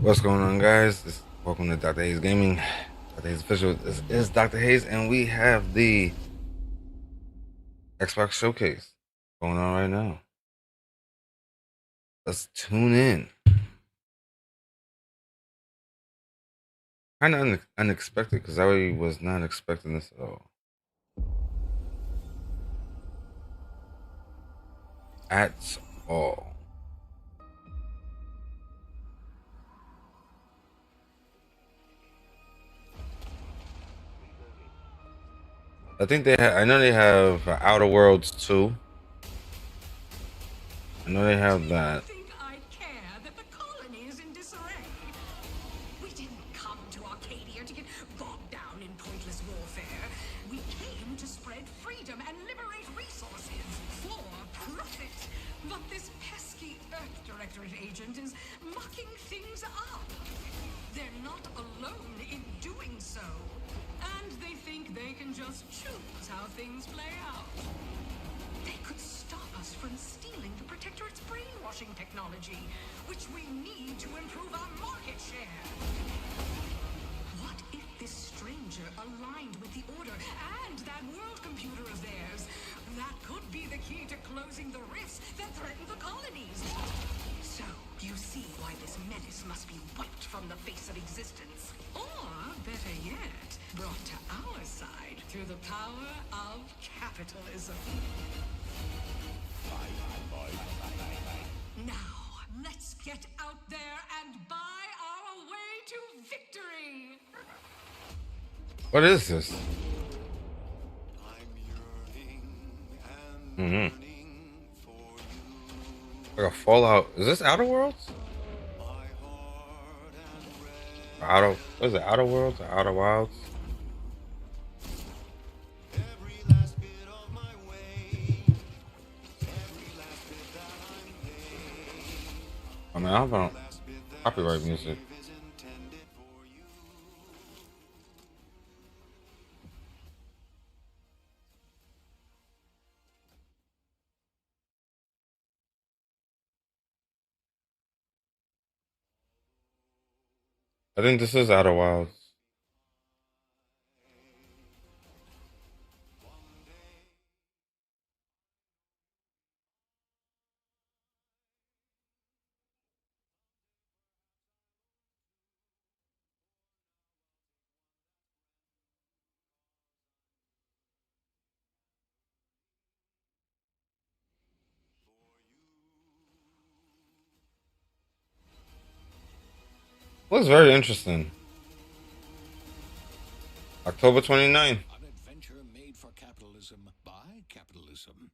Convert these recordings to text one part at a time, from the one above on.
What's going on, guys? Welcome to Dr. Haze Gaming. Dr. Haze Official. This is Dr. Haze, and we have the Xbox Showcase going on right now. Let's tune in. Kind of unexpected because I really was not expecting this at all. At all. I think I know they have Outer Worlds 2. I know they have that. Think I care that the colony is in disarray? We didn't come to Arcadia to get bogged down in pointless warfare. We came to spread freedom and liberate resources for profit. But this pesky Earth Directorate agent is mucking things up. They're not alone in doing so. And they think they can just choose how things play out. They could stop us from stealing the Protectorate's brainwashing technology, which we need to improve our market share. What if this stranger aligned with the Order and that world computer of theirs? That could be the key to closing the rifts that threaten the colonies. So, you see why this menace must be wiped from the face of existence. Or, better yet, brought to our side through the power of capitalism. Now, let's get out there and buy our way to victory! What is this? Like a Fallout. Is this Outer Worlds? What is it? Outer Worlds or Outer Wilds? I mean, I don't copyright music. I think this is Outer Wilds. Looks very interesting. October 29th. An adventure made for capitalism by capitalism.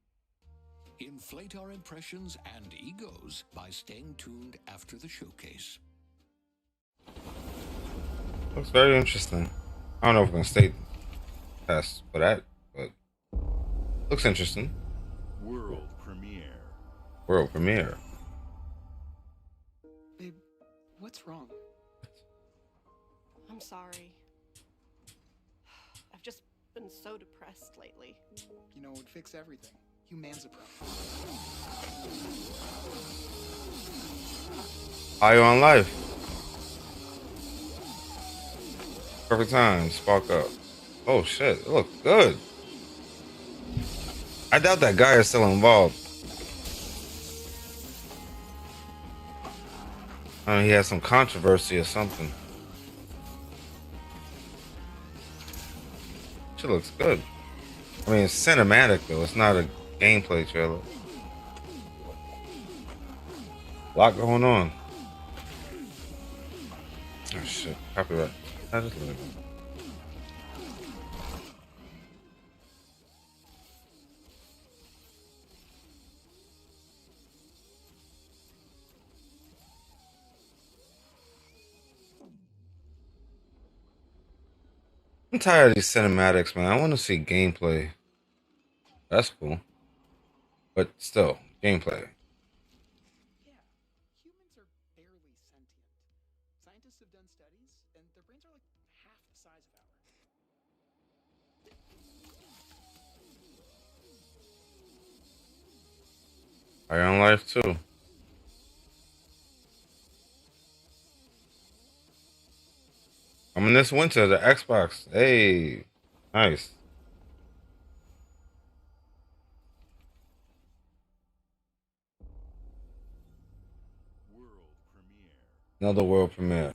Inflate our impressions and egos by staying tuned after the showcase. Looks very interesting. I don't know if we're gonna stay past for that, but looks interesting. World premiere. World premiere. Babe, what's wrong? I'm sorry. I've just been so depressed lately. You know, it would fix everything. Humanzapro. Are you on live? Perfect time. Spark up. Oh shit! It looks good. I doubt that guy is still involved. I mean, he has some controversy or something. Shit looks good. I mean, it's cinematic though. It's not a gameplay trailer. A lot going on. Oh shit! Copyright. I just leave it. I'm tired of these cinematics, man. I want to see gameplay. That's cool. But still, gameplay. Yeah, humans are barely sentient. Scientists have done studies, and their brains are like half the size of ours. Are you on live too? Coming this winter, the Xbox. Hey, nice. World premiere. Another world premiere.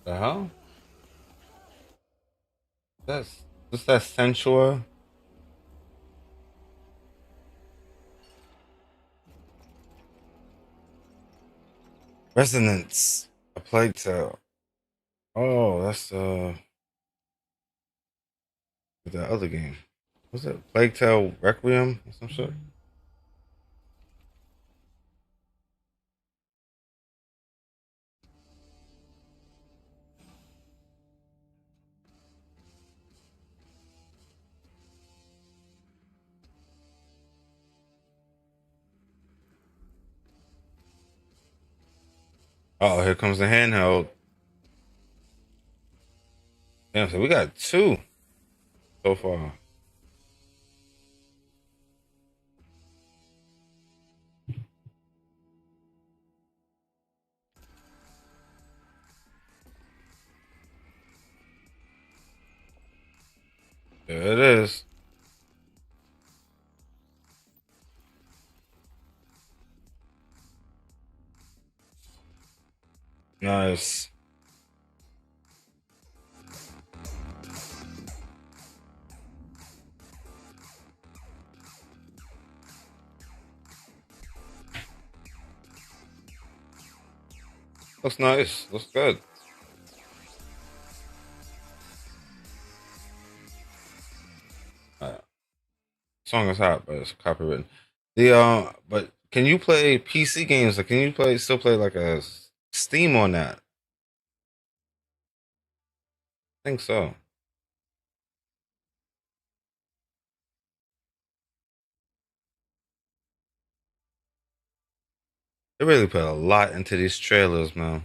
The hell? What's that sensual? Resonance. A Plague Tale. Oh, that's the other game. What's it? Plague Tale Requiem or some shit? Oh, here comes the handheld. Damn, so we got two so far. There it is. Nice. Looks nice. Looks good. Song is hot, but it's copywritten. But can you play PC games? Like, can you still play like a Steam on that? I think so. They really put a lot into these trailers, man.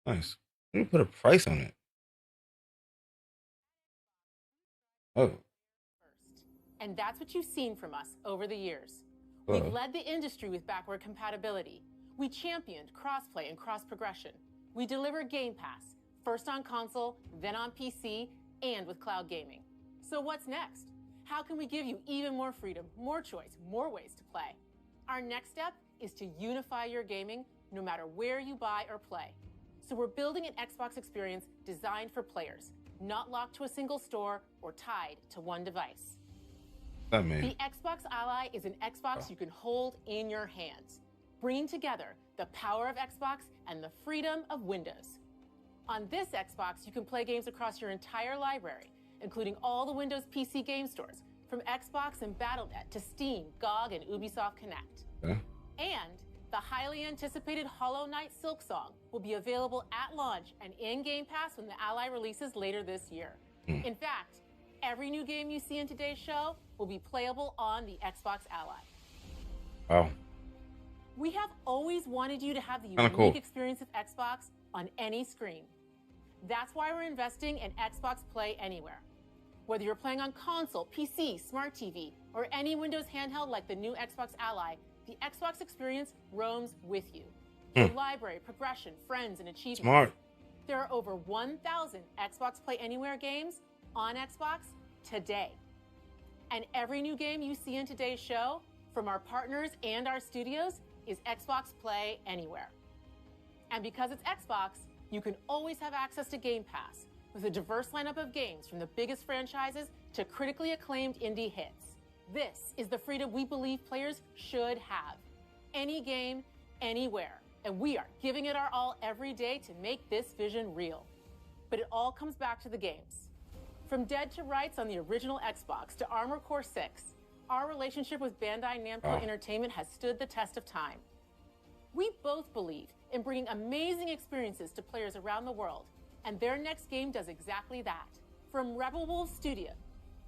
Nice. Let me put a price on it. Oh, And that's what you've seen from us over the years. uh, We've led the industry with backward compatibility. We championed crossplay and cross progression. We delivered Game Pass, first on console, then on PC, and with cloud gaming. So what's next? How can we give you even more freedom, more choice, more ways to play? Our next step is to unify your gaming no matter where you buy or play. So we're building an Xbox experience designed for players, not locked to a single store or tied to one device. that mean? The Xbox Ally is an Xbox you can hold in your hands, bringing together the power of Xbox and the freedom of Windows. On this Xbox, you can play games across your entire library, including all the Windows PC game stores, from Xbox and Battle.net to Steam, GOG, and Ubisoft Connect. Okay. And the highly anticipated Hollow Knight Silksong will be available at launch and in Game Pass when the Ally releases later this year. In fact, every new game you see in today's show will be playable on the Xbox Ally. Wow. We have always wanted you to have the Kinda unique cool. experience of Xbox on any screen. That's why we're investing in Xbox Play Anywhere. Whether you're playing on console, PC, smart TV, or any Windows handheld like the new Xbox Ally, the Xbox experience roams with you. Your library, progression, friends, and achievements. Smart. There are over 1,000 Xbox Play Anywhere games on Xbox today. And every new game you see in today's show, from our partners and our studios, is Xbox Play Anywhere. And because it's Xbox, you can always have access to Game Pass with a diverse lineup of games from the biggest franchises to critically acclaimed indie hits. This is the freedom we believe players should have. Any game, anywhere. And we are giving it our all every day to make this vision real. But it all comes back to the games. From Dead to Rights on the original Xbox to Armored Core 6, our relationship with Bandai Namco Entertainment has stood the test of time. We both believe in bringing amazing experiences to players around the world, and their next game does exactly that. From Rebel Wolves Studio,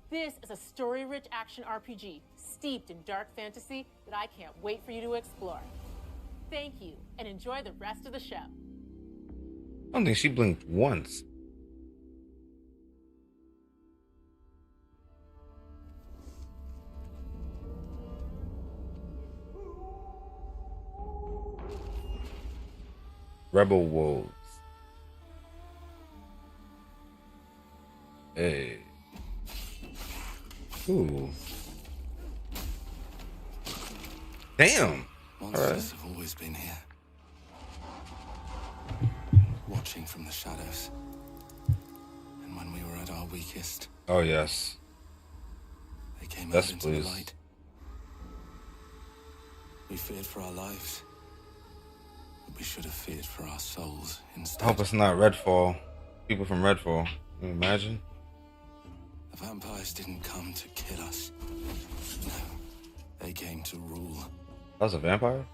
this is a story-rich action RPG steeped in dark fantasy that I can't wait for you to explore. Thank you, and enjoy the rest of the show. I don't think she blinked once. Rebel Wolves. Hey. Ooh. Damn. Monsters have always been here, watching from the shadows. And when we were at our weakest, Oh yes. they came Yes, out into please. the light. We feared for our lives, but we should have feared for our souls instead. I hope it's not Redfall. People from Redfall. Can you imagine? The vampires didn't come to kill us. No, they came to rule. That was a vampire?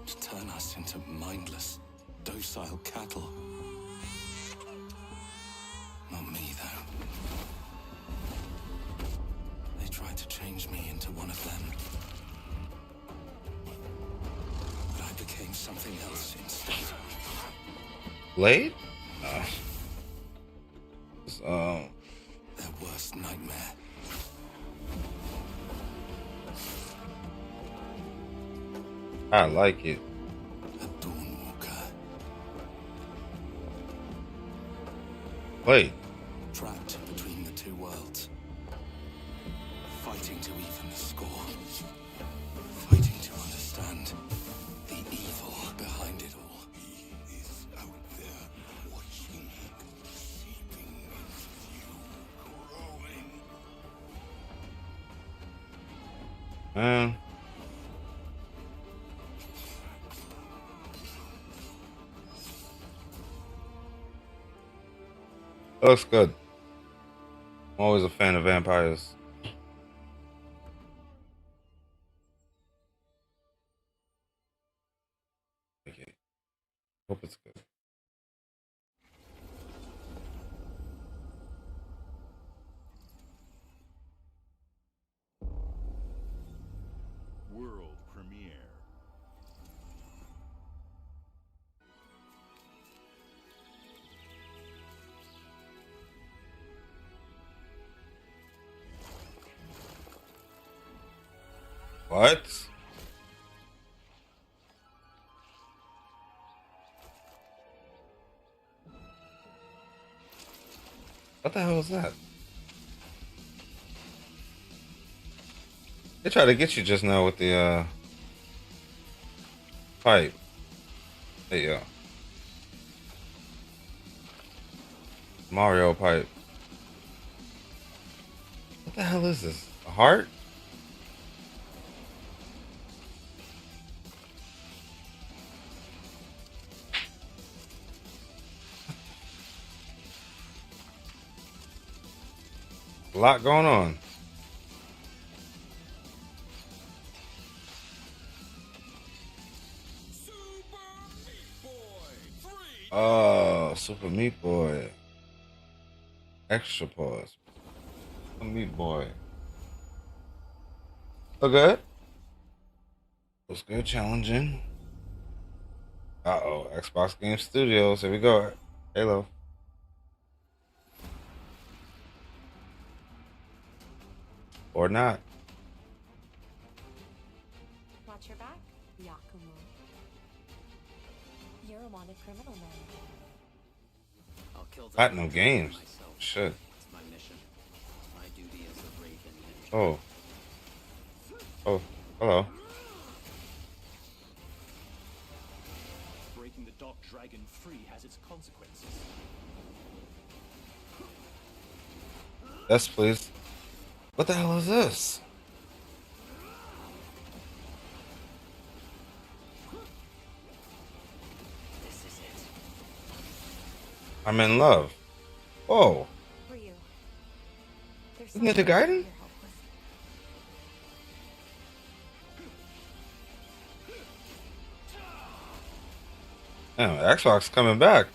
To turn us into mindless, docile cattle. Not me, though. They tried to change me into one of them. But I became something else instead. Blade? Their worst nightmare. I like it. A Dawnwalker. Blade. Trapped between the two worlds. Fighting to even the score. Fighting to understand the evil behind it all. He is out there watching, seeping into you, growing. Man. It looks good. I'm always a fan of vampires. Okay. Hope it's good. World premiere. What? What the hell is that? They tried to get you just now with the pipe. There you go. Mario pipe. What the hell is this? A heart? A lot going on. Oh, Super Meat Boy. Extra pause. Super Meat Boy. Look good. Looks good, challenging. Uh-oh, Xbox Game Studios. Here we go. Halo. Or not. Watch your back, Yakumo. You're a wanted criminal now. I'll kill the Platinum Games. myself. Shit. It's my mission. My duty as a Raven Ninja. Oh. Oh. Hello. Breaking the Dark Dragon free has its consequences. Yes, please. What the hell is this? This is it. I'm in love. Oh. Ryu. There's Isn't it the Gaiden? you're helpless. Damn, Xbox coming back.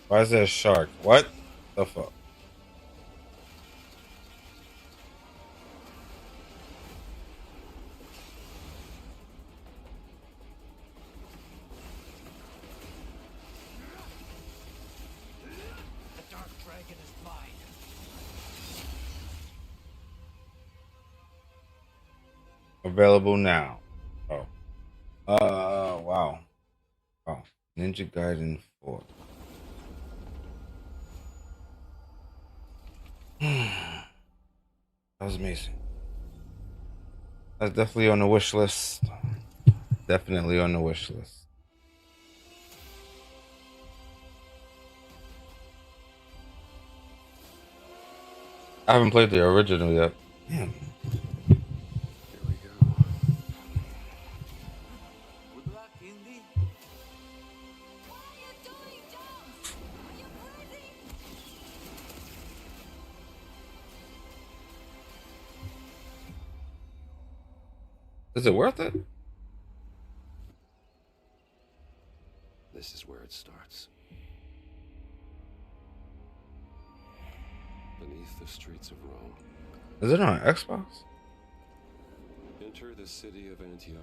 Why is there a shark? What the fuck? The Dark Dragon is mine. Available now. Oh. Wow. Oh. Ninja Gaiden 4. That was amazing. That's definitely on the wish list. Definitely on the wish list. I haven't played the original yet. Damn. Here we go. Good luck, Indy. What are you doing, Jones? Are you crazy? Is it worth it? This is where it starts. Beneath the streets of Rome, Is it on Xbox? enter the city of Antioch.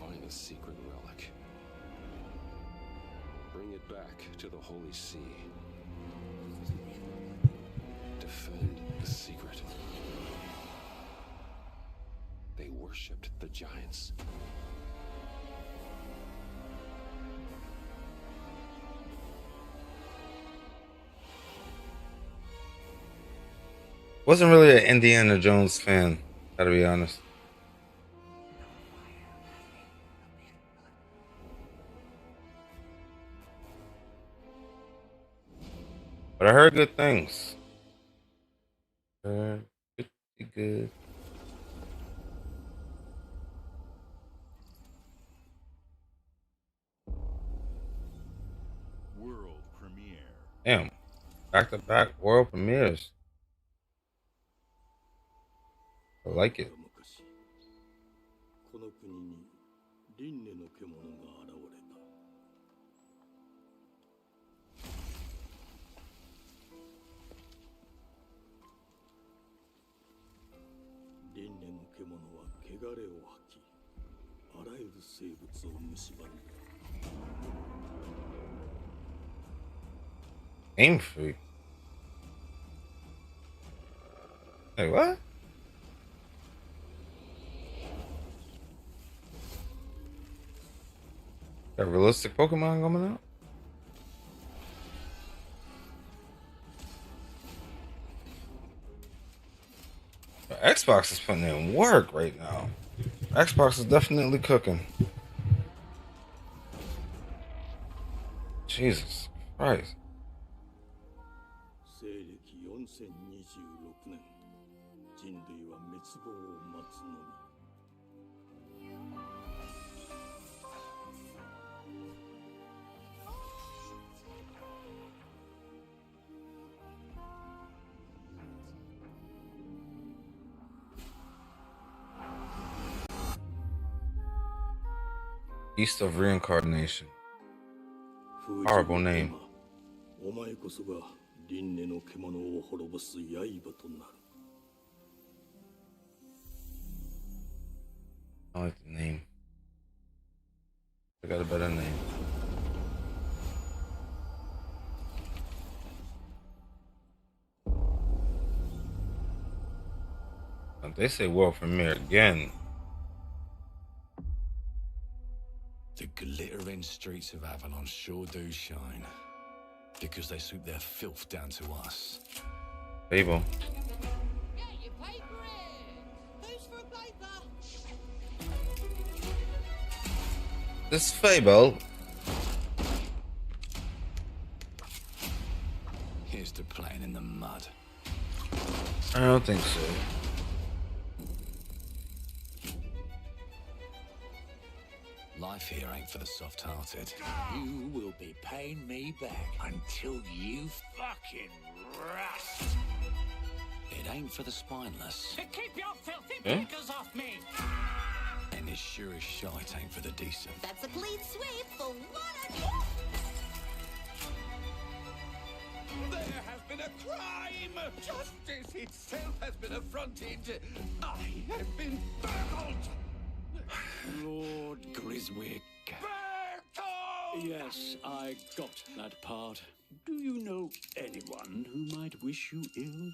Find a secret relic. Bring it back to the Holy See. Defend the secret. They worshipped the giants. Wasn't really an Indiana Jones fan, gotta be honest. But I heard good things. Heard pretty good. World premiere. Damn. Back to back world premieres. I like it. 昔この国に輪廻の獣が現れた。輪廻の獣は汚れを吐き、あらゆる生物を蝕んだ。 Game Freak. Hey, what? Got realistic Pokemon coming out? The Xbox is putting in work right now. Xbox is definitely cooking. Jesus Christ. 西暦4026年、人類は滅亡を待つのみ。Beast of Reincarnation. Horrible name. お前こそが輪廻の獣を滅ぼす刃となる。I like the name. I got a better name. They say world premiere again. The glittering streets of Avalon sure do shine. Because they suit their filth down to us. Fable. Get your paper in! Who's for a paper? This Fable. Here's to playing in the mud. I don't think so. Life here ain't for the soft-hearted. You will be paying me back until you fucking rust. It ain't for the spineless. Keep your filthy Eh? pickers off me! And it sure as shite ain't for the decent. That's a clean sweep for one. There has been a crime! Justice itself has been affronted! I have been burgled! Lord Griswick. Burgled! Yes, I got that part. Do you know anyone who might wish you ill?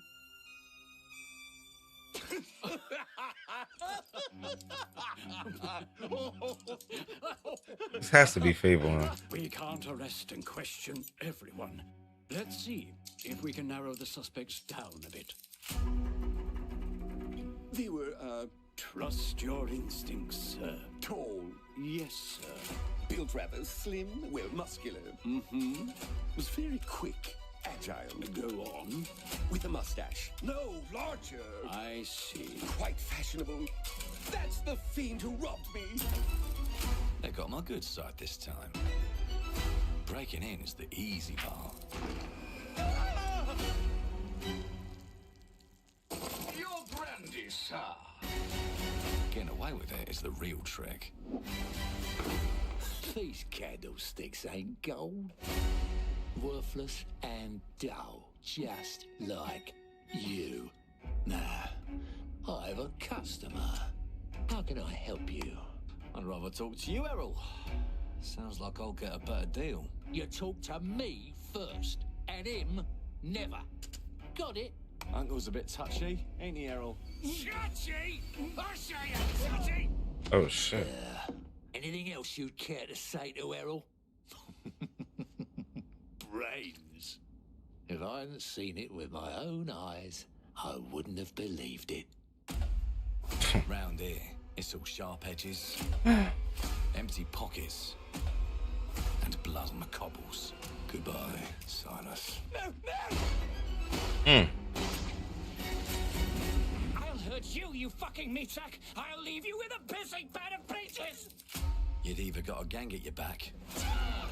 This has to be Fable, huh? We can't arrest and question everyone. Let's see if we can narrow the suspects down a bit. Viewer, Trust your instincts, sir. tall, Yes, sir. built rather slim, well, muscular. Mm-hmm. Was very quick, agile. Go on. With a mustache. No, larger. I see. Quite fashionable. That's the fiend who robbed me. They got my good side this time. Breaking in is the easy part. Your brandy, sir. Getting away with it is the real trick. These candlesticks ain't gold. Worthless and dull, just like you. Nah, I have a customer. How can I help you? I'd rather talk to you, Errol. Sounds like I'll get a better deal. You talk to me first, and him never. Got it? Uncle's a bit touchy, ain't he, Errol? Touchy? I say I'm touchy! Oh shit. Anything else you'd care to say to Errol? Brains. If I hadn't seen it with my own eyes, I wouldn't have believed it. Round here, it's all sharp edges, empty pockets, and blood on the cobbles. Goodbye, Silas. No, no! Hmm. I'll hurt you, you fucking meatsack! I'll leave you with a pissing bed of peaches! You'd either got a gang at your back,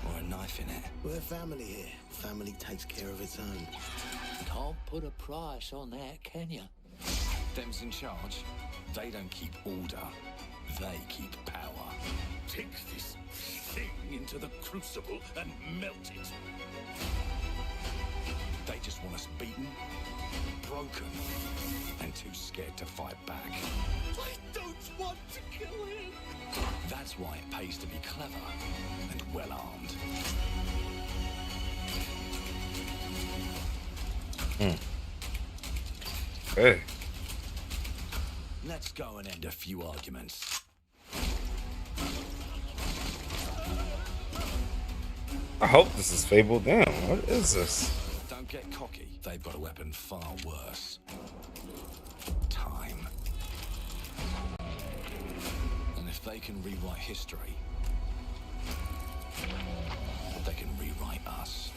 or a knife in it. We're family here. Family takes care of its own. Can't put a price on that, can you? Them's in charge. They don't keep order. They keep power. Take this thing into the crucible and melt it. They just want us beaten, broken, and too scared to fight back. I don't want to kill him! That's why it pays to be clever and well-armed. Hey. Let's go and end a few arguments. I hope this is Fable. Damn, what is this? Don't get cocky. They've got a weapon far worse. Time. And if they can rewrite history, they can rewrite us.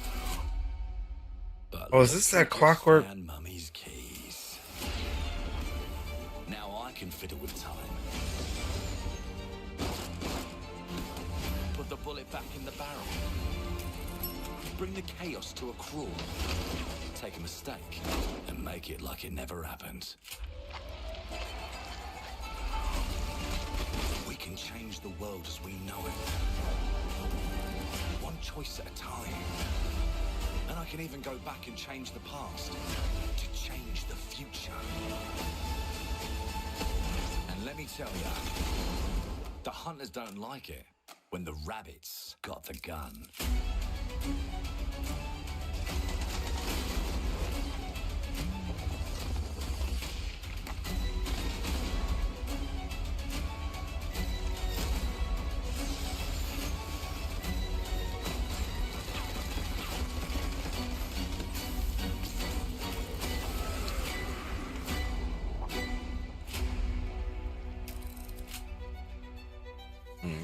But Oh, is this that clockwork? And Mummy's keys. Now I can fiddle with time. Put the bullet back in the barrel. Bring the chaos to a crawl. Take a mistake and make it like it never happened. We can change the world as we know it. One choice at a time. And I can even go back and change the past to change the future. And let me tell you, The hunters don't like it when the rabbits got the gun.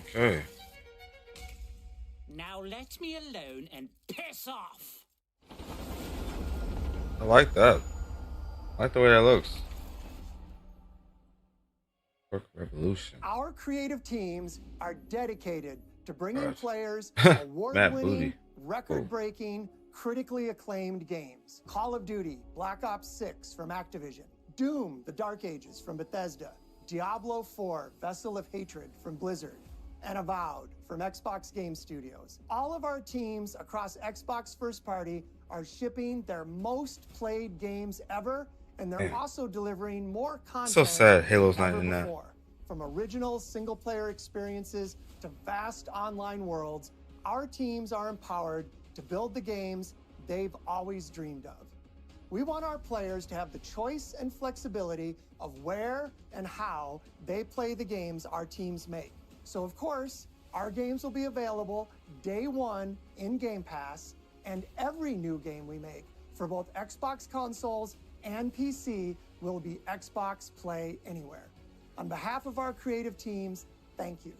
Okay. Now let me alone and piss off. I like that. I like the way that looks. Work Revolution. Our creative teams are dedicated to bringing Right. players Matt award-winning, Booty. record-breaking, critically acclaimed games. Call of Duty, Black Ops 6 from Activision, Doom, The Dark Ages from Bethesda, Diablo 4, Vessel of Hatred from Blizzard, and Avowed from Xbox Game Studios. All of our teams across Xbox First Party are shipping their most played games ever, and they're Man. also delivering more content. So sad Halo's than not ever in that. before. From original single-player experiences to vast online worlds, our teams are empowered to build the games they've always dreamed of. We want our players to have the choice and flexibility of where and how they play the games our teams make. So of course, our games will be available day one in Game Pass, and every new game we make for both Xbox consoles and PC will be Xbox Play Anywhere. On behalf of our creative teams, thank you.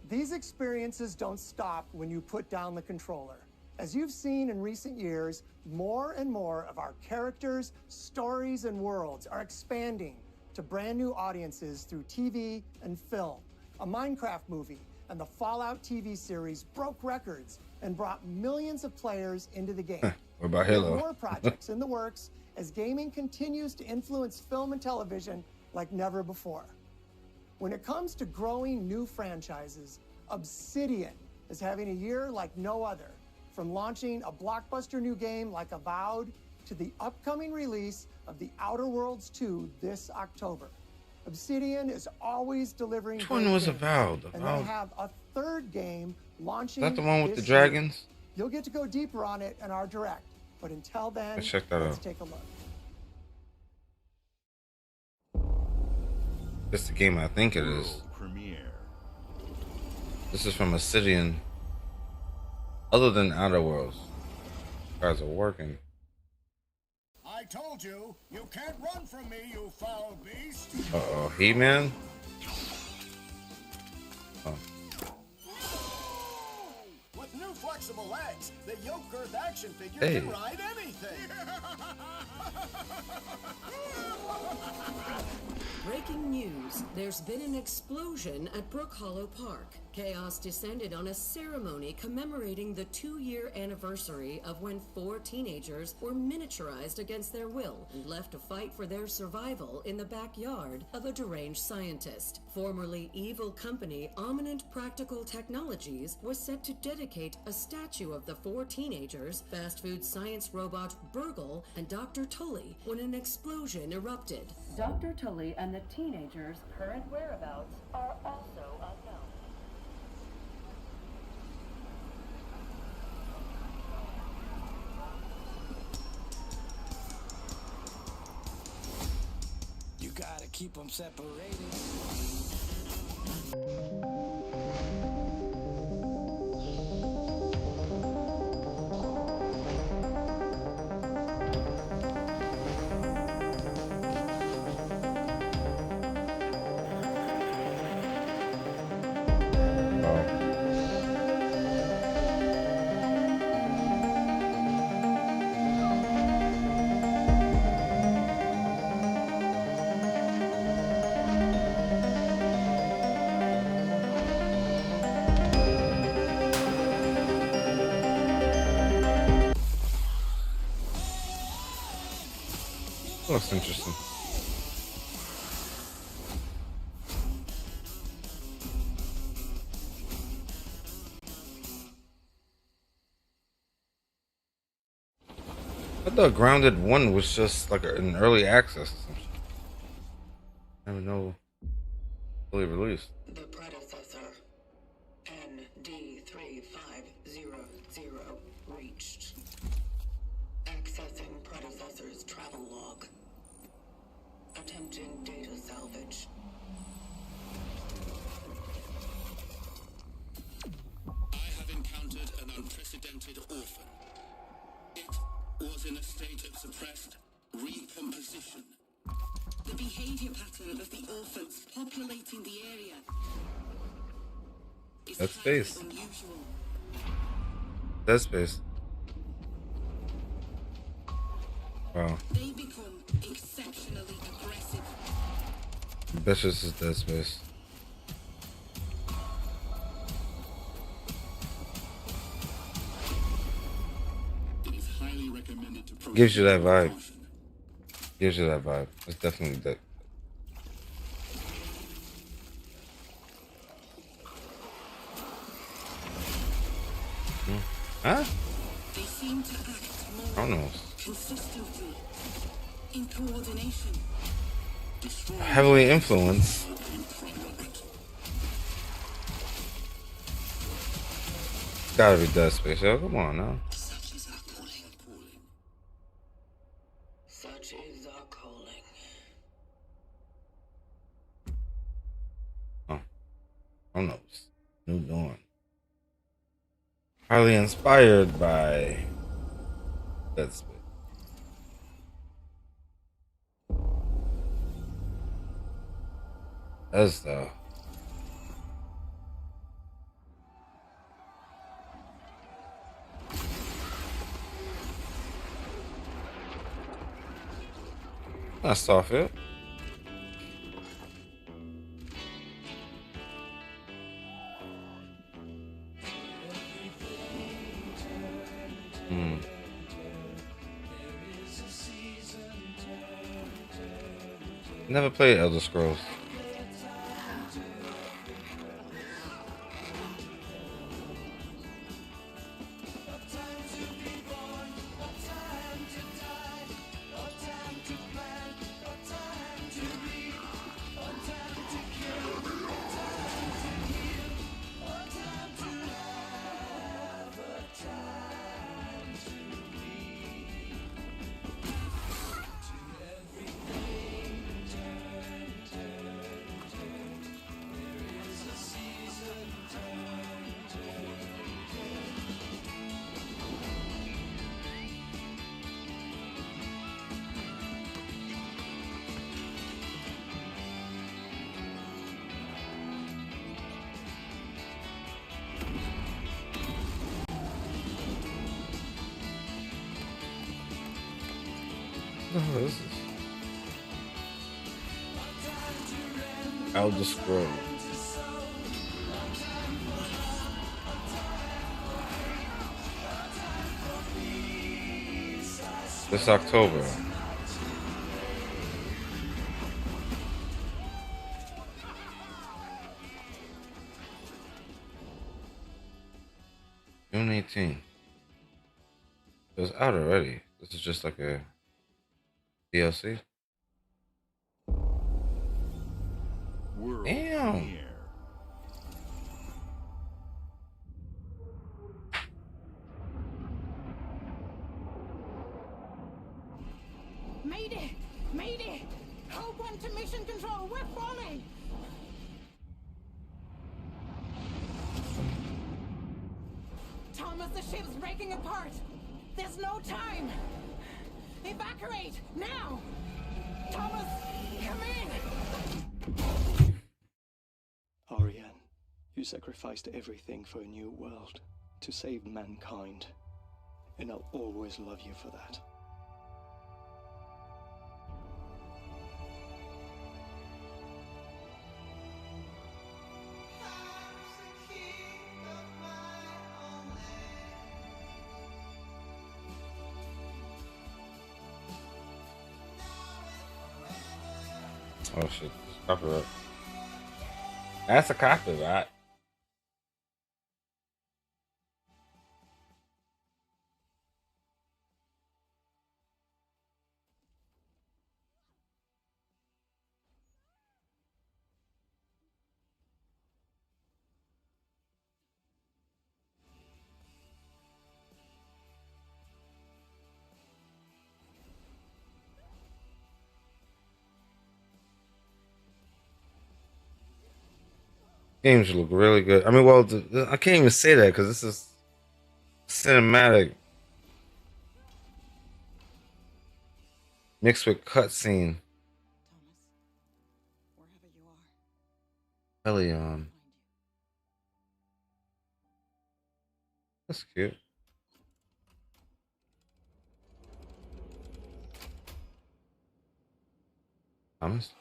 These experiences don't stop when you put down the controller. As you've seen in recent years, more and more of our characters, stories, and worlds are expanding to brand new audiences through TV and film. A Minecraft movie and the Fallout TV series broke records and brought millions of players into the game. What about There are Halo? more projects in the works as gaming continues to influence film and television like never before. When it comes to growing new franchises, Obsidian is having a year like no other. From launching a blockbuster new game like Avowed to the upcoming release of The Outer Worlds 2 this October. Obsidian is always delivering. Which one great was games, Avowed? And Avowed. they have a third game launching. Is that the one with the this year. dragons? You'll get to go deeper on it in our direct. But until then, Let's check that let's out. take a look. It's the game I think it is. World premiere. This is from Obsidian. Other than Outer Worlds. You guys are working. I told you, you can't run from me, you foul beast. Uh-oh, He-Man? Oh. With new flexible legs, the yoke girth action figure Hey. can ride anything. Breaking news. There's been an explosion at Brook Hollow Park. Chaos descended on a ceremony commemorating the 2-year anniversary of when 4 teenagers were miniaturized against their will and left to fight for their survival in the backyard of a deranged scientist. Formerly evil company Ominent Practical Technologies was set to dedicate a statue of the 4 teenagers, fast food science robot Burgle, and Dr. Tully when an explosion erupted. Dr. Tully and the teenagers' current whereabouts are also unknown. You gotta keep them separated. Looks interesting. I thought Grounded 1 was just like an early access or something. I don't know. Fully released. The predecessor 3500 reached. Accessing predecessor's travel log. Attempting data salvage. I have encountered an unprecedented orphan. It was in a state of suppressed recomposition. The behavior pattern of the orphans populating the area is That's highly space. unusual. Dead Space. Wow. They become exceptionally aggressive. I bet this is Dead Space. It is highly recommended to proceed. Gives you that vibe. Gives you that vibe. It's definitely that. Huh? They seem to act I don't more know. consistently, in coordination. Heavily influenced. It's gotta be Dead Space. Yo, come on now. Such is our calling. Such is our calling. Oh. I don't know. New Dawn. Highly inspired by Dead Space. That's the. Not Starfield. Never played Elder Scrolls. Oh, this is Elder Scrolls. This October. June 18th. It was out already. This is just like a DLC. World Damn. premiere. Mayday! Mayday! Hold one to mission control. We're falling. Thomas, the ship's breaking apart. There's no time. Evacuate now. Thomas, come in. Ariane, you sacrificed everything for a new world, to save mankind. And I'll always love you for that. Oh shit, copyright. That's a copyright. Games look really good. I mean, well, I can't even say that because this is cinematic mixed with cutscene. Elion. That's cute. Thomas?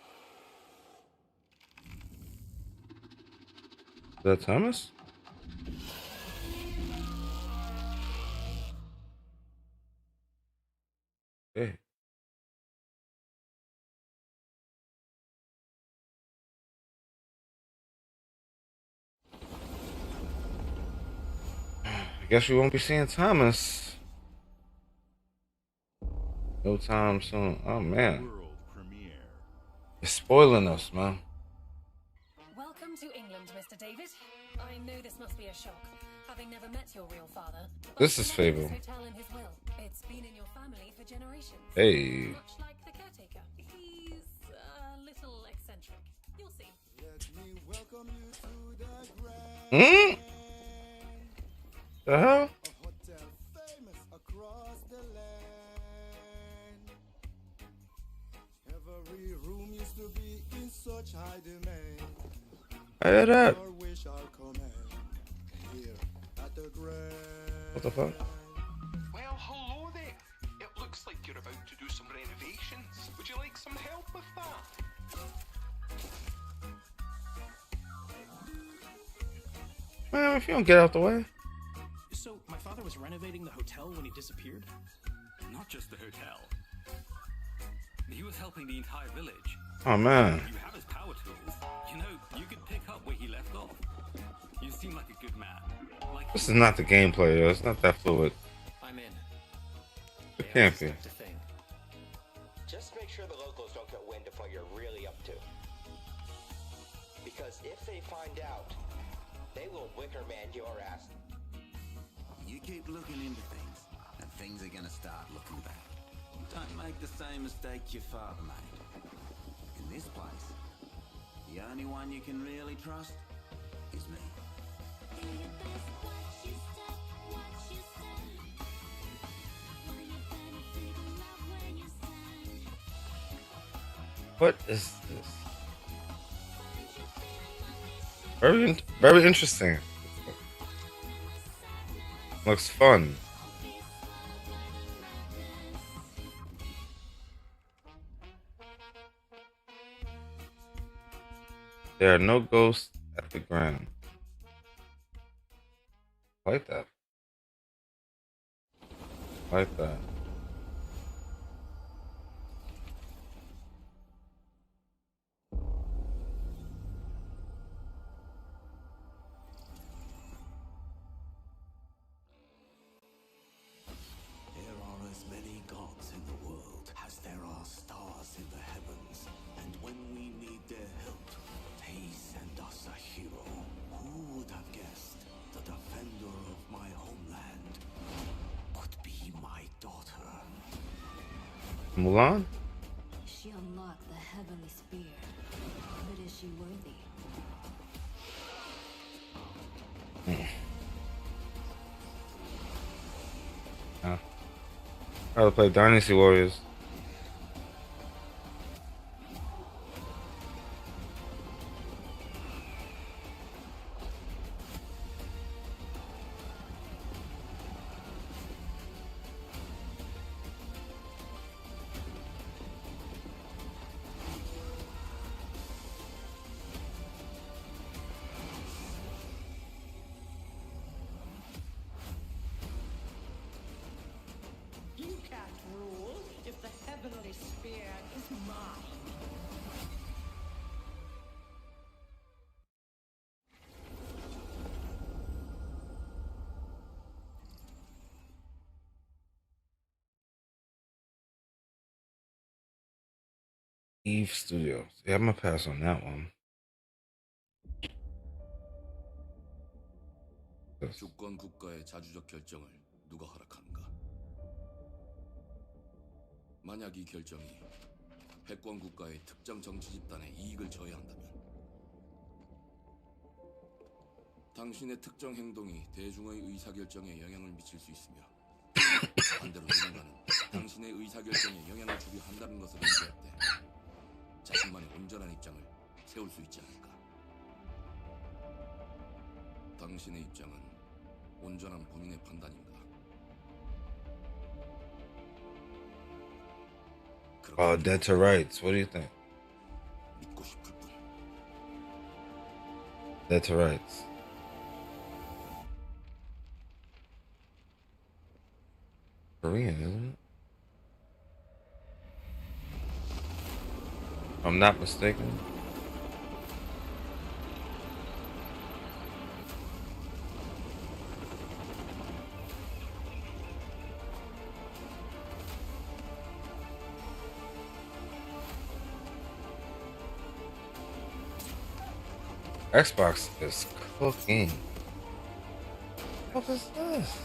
Is that Thomas? Hey. I guess we won't be seeing Thomas. No time soon. Oh man. You're spoiling us, man. Welcome to England, Mr. David. I know this must be a shock, having never met your real father. This is Fable. Hotel in his will. It's been in your family for generations. Hey. Much like the caretaker. He's a little eccentric. You'll see. Hmm? The hell? Every room used to be in such high demand. I heard that. What the fuck? Well, hello there. It looks like you're about to do some renovations. Would you like some help with that? Man, if you don't get out the way. So, my father was renovating the hotel when he disappeared? Not just the hotel. He was helping the entire village. Oh man. You have his power tools. You know, you could pick up where he left off. You seem like a good man. Like This is not the gameplay though. It's not that fluid. I'm in. It can't be. Just make sure the locals don't get wind of what you're really up to. Because if they find out, they will wicker man your ass. You keep looking into things, and things are gonna start looking back. Don't make the same mistake your father made. In this place, the only one you can really trust is me. What is this? Very interesting. Looks fun. There are no ghosts at the ground. Like that. Like that. There are as many gods in the world as there are stars in the heavens, and when we need their help, they send us a hero. Who would have guessed the defender of my homeland would be my daughter? Mulan? She unlocked the heavenly spear, but is she worthy? Oh. I'd rather play Dynasty Warriors. You can't rule if the heavenly spear is mine. Eve Studios. Yeah, I'm gonna pass on that one. 주권 국가의 자주적 결정을 누가 허락하는가? 만약 이 결정이 패권 국가의 특정 정치 집단의 이익을 저해한다면 당신의 특정 행동이 대중의 의사결정에 영향을 미칠 수 있으며 반대로 누군가는 당신의 의사결정에 영향을 주려 한다는 것을 인지할 때 자신만의 온전한 입장을 세울 수 있지 않을까. 당신의 입장은 온전한 본인의 판단인가? Dead to Rights. What do you think? 믿고 싶을 뿐. Dead to Rights. Korean, isn't it? If I'm not mistaken. Xbox is cooking. What is this?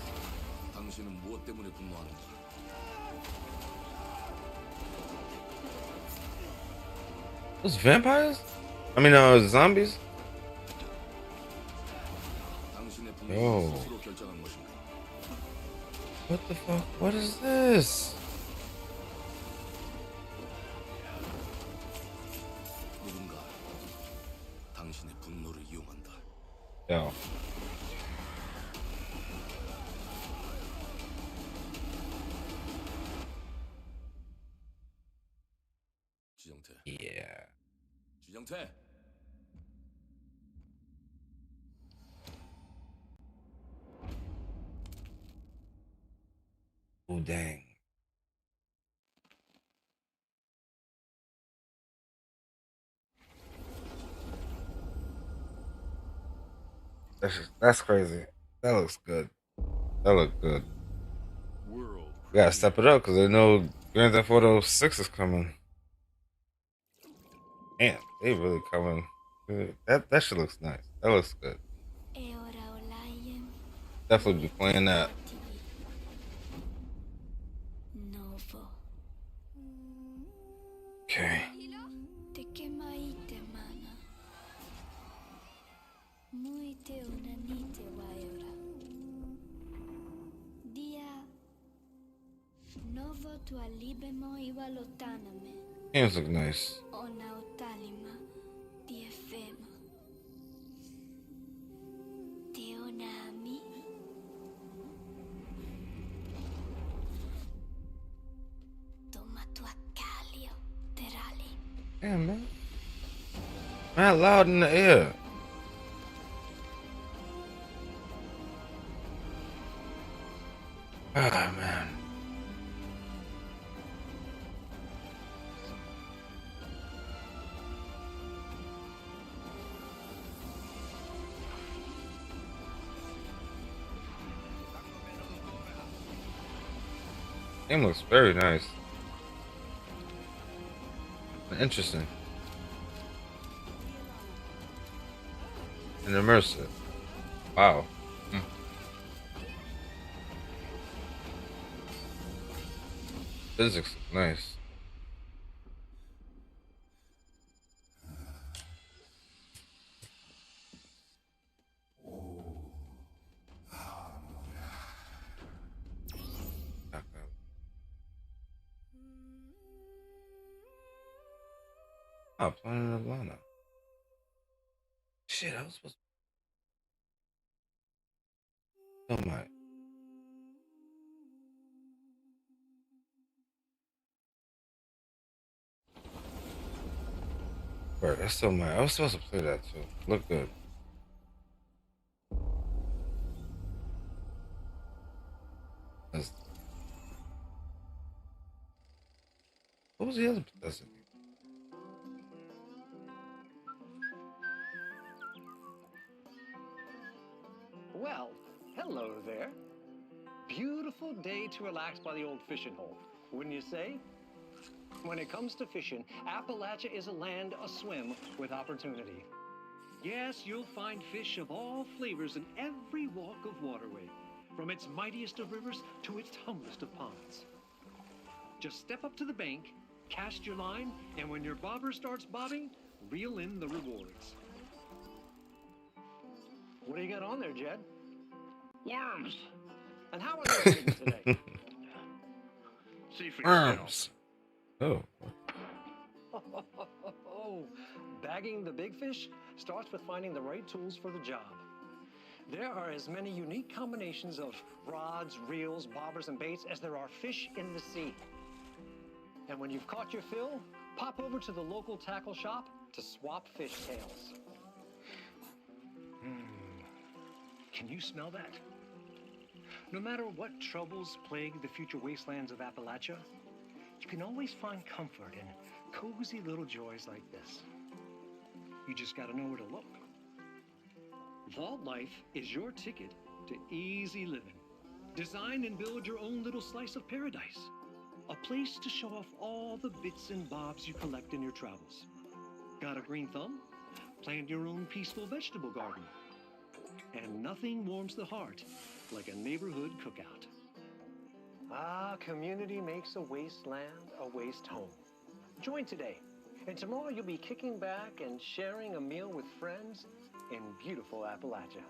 당신은 무엇 때문에 분노하는가? Those vampires? I mean, zombies? 당신의 Yo. 분노를 스스로 결정한 것인가? What the fuck? What is this? 누군가 당신의 분노를 이용한다. Yo. 지정태. Yeah. 지정태. Oh dang. That's crazy. That looks good. That look good. World. We gotta step it up because they know Grand Theft Auto 6 is coming. Damn, they really coming. That shit looks nice. That looks good. Definitely be playing that. Okay. Games look nice. Damn, man. Man, loud in the air. Ah, man. Game looks very nice. Interesting. And immersive. Wow. Physics look nice. Oh, playing in Atlanta. Shit, I was supposed to. Oh my. Bro, that's still my. I was supposed to play that too. Look good. That's... What was the other Bethesda game? Well, hello there. Beautiful day to relax by the old fishing hole, wouldn't you say? When it comes to fishing, Appalachia is a land aswim with opportunity. Yes, you'll find fish of all flavors in every walk of waterway, from its mightiest of rivers to its humblest of ponds. Just step up to the bank, cast your line, and when your bobber starts bobbing, reel in the rewards. What do you got on there, Jed? Worms. And how are they hitting today? See for yourself. Arms. Oh. Bagging the big fish starts with finding the right tools for the job. There are as many unique combinations of rods, reels, bobbers, and baits as there are fish in the sea. And when you've caught your fill, pop over to the local tackle shop to swap fish tails. Can you smell that? No matter what troubles plague the future wastelands of Appalachia, you can always find comfort in cozy little joys like this. You just gotta know where to look. Vault Life is your ticket to easy living. Design and build your own little slice of paradise. A place to show off all the bits and bobs you collect in your travels. Got a green thumb? Plant your own peaceful vegetable garden. And nothing warms the heart like a neighborhood cookout. Ah, community makes a wasteland a waste home. Join today, and tomorrow you'll be kicking back and sharing a meal with friends in beautiful Appalachia.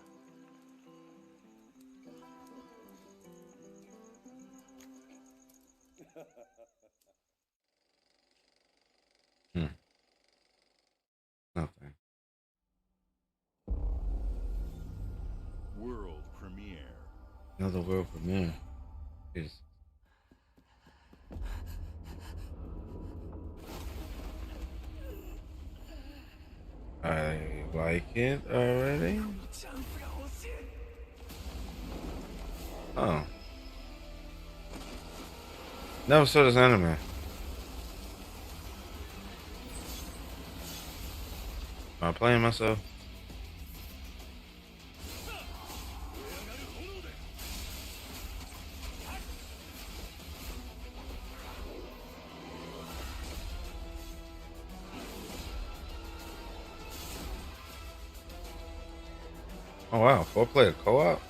Nothing. World premiere. Another world premiere. Jeez. I like it already. Oh. Never saw this anime. Am I playing myself? Oh wow, 4-player co-op?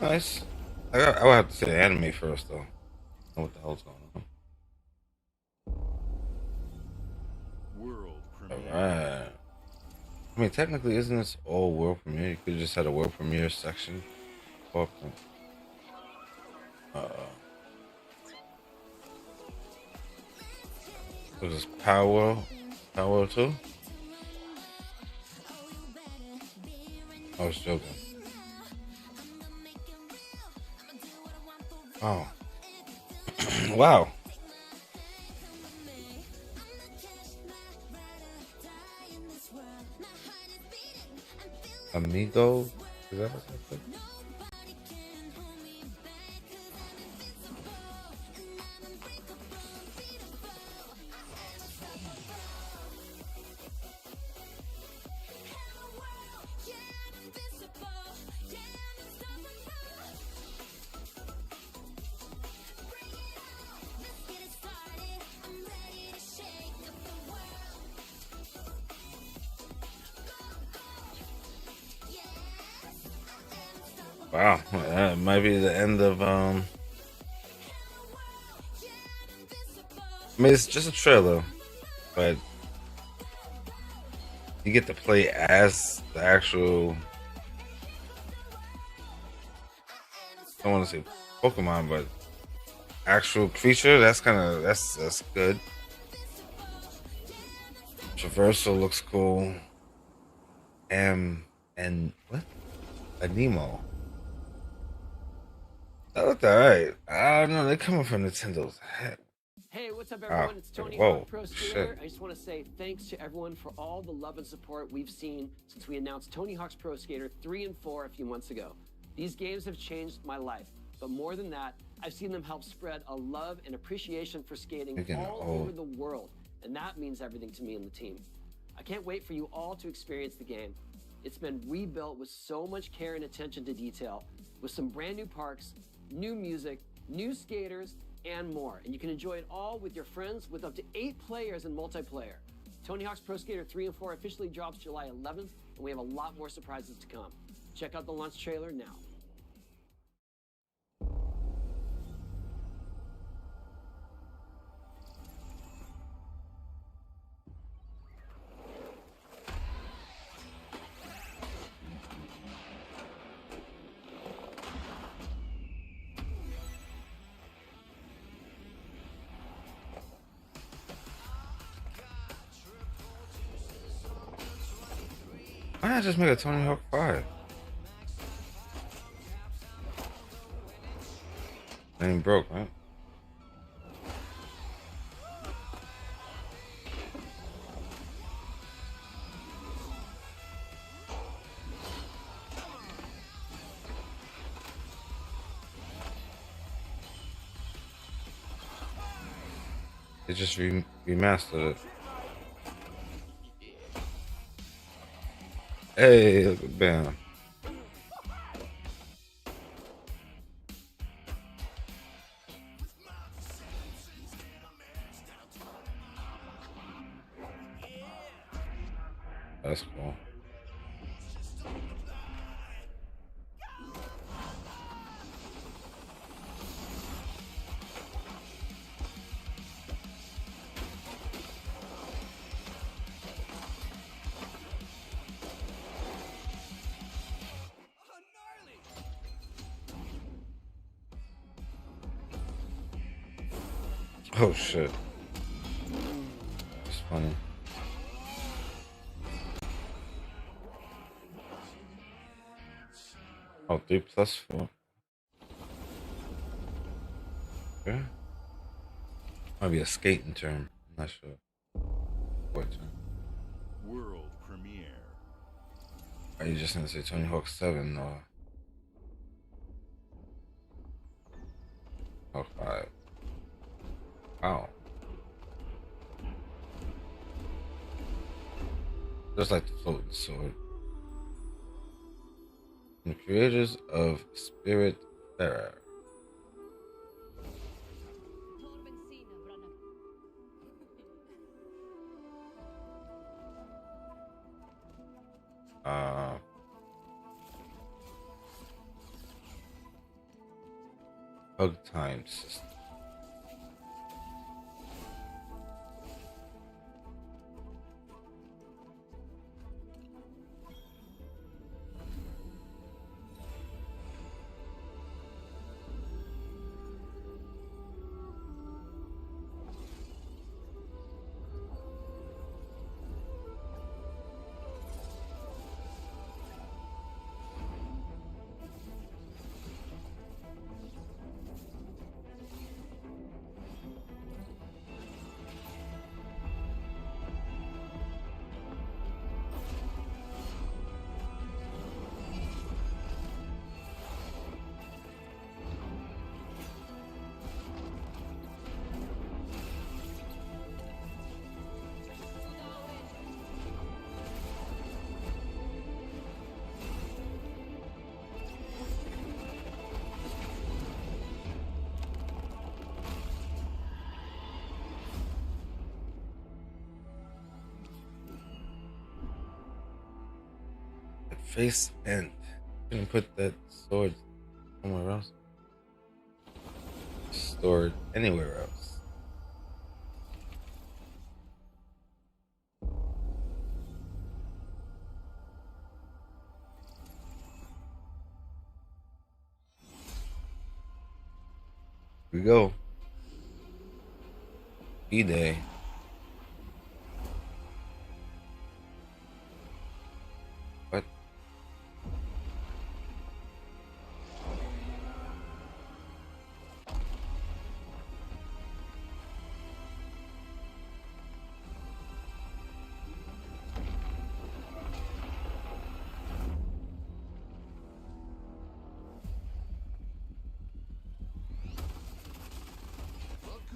Nice. I would have to say the anime first, though. Know what the hell's going on? World premiere. Alright. I mean, technically, isn't this all world premiere? You could have just had a world premiere section. Was this Power 2? I was joking. Oh. Wow. Amigo? Is that what that said? Wow, that might be the end of I mean, it's just a trailer, but you get to play as the actual, I don't want to say Pokemon, but actual creature. That's that's good. Traversal looks cool. And what? A Nemo. That looked alright. I don't know. They're coming from Nintendo's head. Hey, what's up, everyone? It's Tony Hawk Pro Skater. I just want to say thanks to everyone for all the love and support we've seen since we announced Tony Hawk's Pro Skater 3 and 4 a few months ago. These games have changed my life, but more than that, I've seen them help spread a love and appreciation for skating You're getting all old. over the world, and that means everything to me and the team. I can't wait for you all to experience the game. It's been rebuilt with so much care and attention to detail, with some brand new parks, new music, new skaters, and more. And you can enjoy it all with your friends with up to 8 players in multiplayer. Tony Hawk's Pro Skater 3 and 4 officially drops July 11th, and we have a lot more surprises to come. Check out the launch trailer now. Why not just make a Tony Hawk 5? It ain't broke, right? They just remastered it. Hey, look at Bam. That's cool. Oh shit. It's funny. Oh, 3+4. Okay. Might be a skating term. I'm not sure. What term? World premiere. Are you just gonna say Tony Hawk 7 or Hawk 5? Wow. Just like the floating sword. The creators of Spirit Terror. Hug time system. Face end. You can put that sword somewhere else. Stored anywhere else. Here we go. E-Day. What?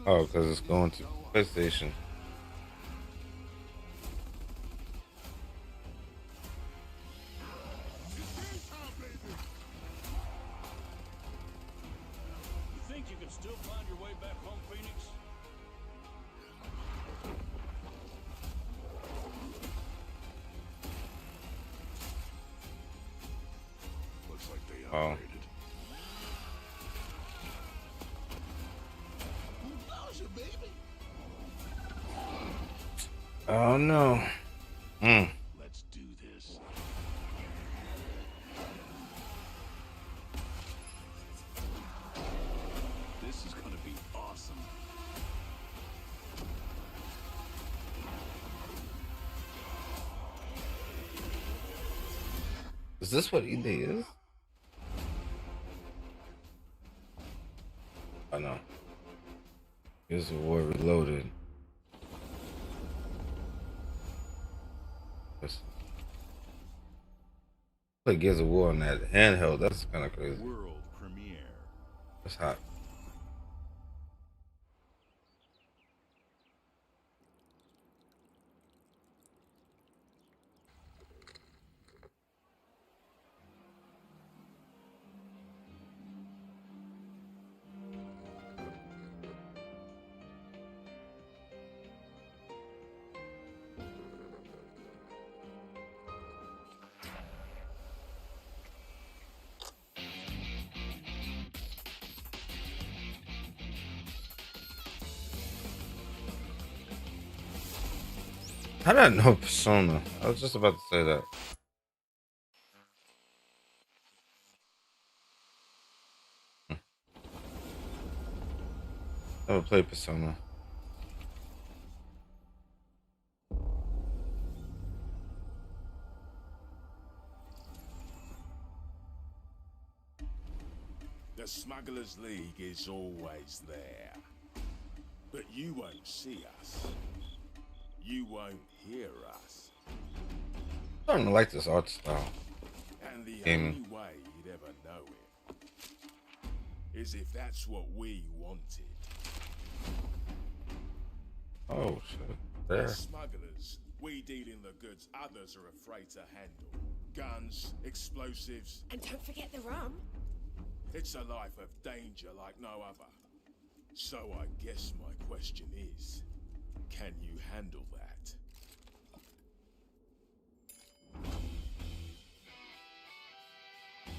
Oh, because it's going to PlayStation. You think you can still find your way back home, Phoenix? Looks like they Oh. upgraded. Baby. Oh no. Let's do this. This is gonna be awesome. Is this what ED is? I know. Here's the War Reloaded. Play Gears of War on that handheld. That's kind of crazy. World premiere. That's hot. How did I know Persona? I was just about to say that. Never played Persona. The Smugglers League is always there. But you won't see us. You won't hear us. I don't like this art style. And the Gaming. only way you'd ever know it is if that's what we wanted. Oh shit. There. As smugglers, we deal in the goods others are afraid to handle. Guns, explosives. And don't forget the rum. It's a life of danger like no other. So I guess my question is, can you handle that?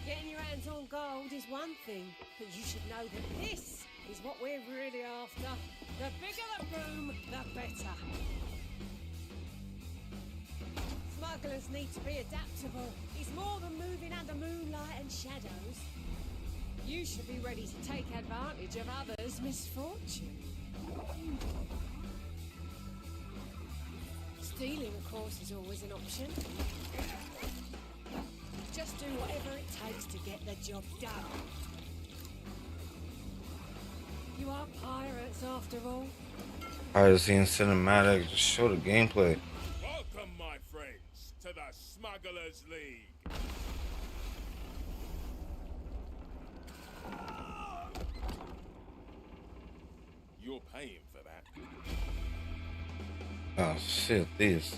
Getting your hands on gold is one thing, but you should know that this is what we're really after. The bigger the boom, the better. Smugglers need to be adaptable. It's more than moving under moonlight and shadows. You should be ready to take advantage of others' misfortune. Stealing, of course, is always an option. Just do whatever it takes to get the job done. You are pirates, after all. Piracy and cinematic. Just show the gameplay. Welcome, my friends, to the Smugglers League. You're paying for that. Oh shit, these.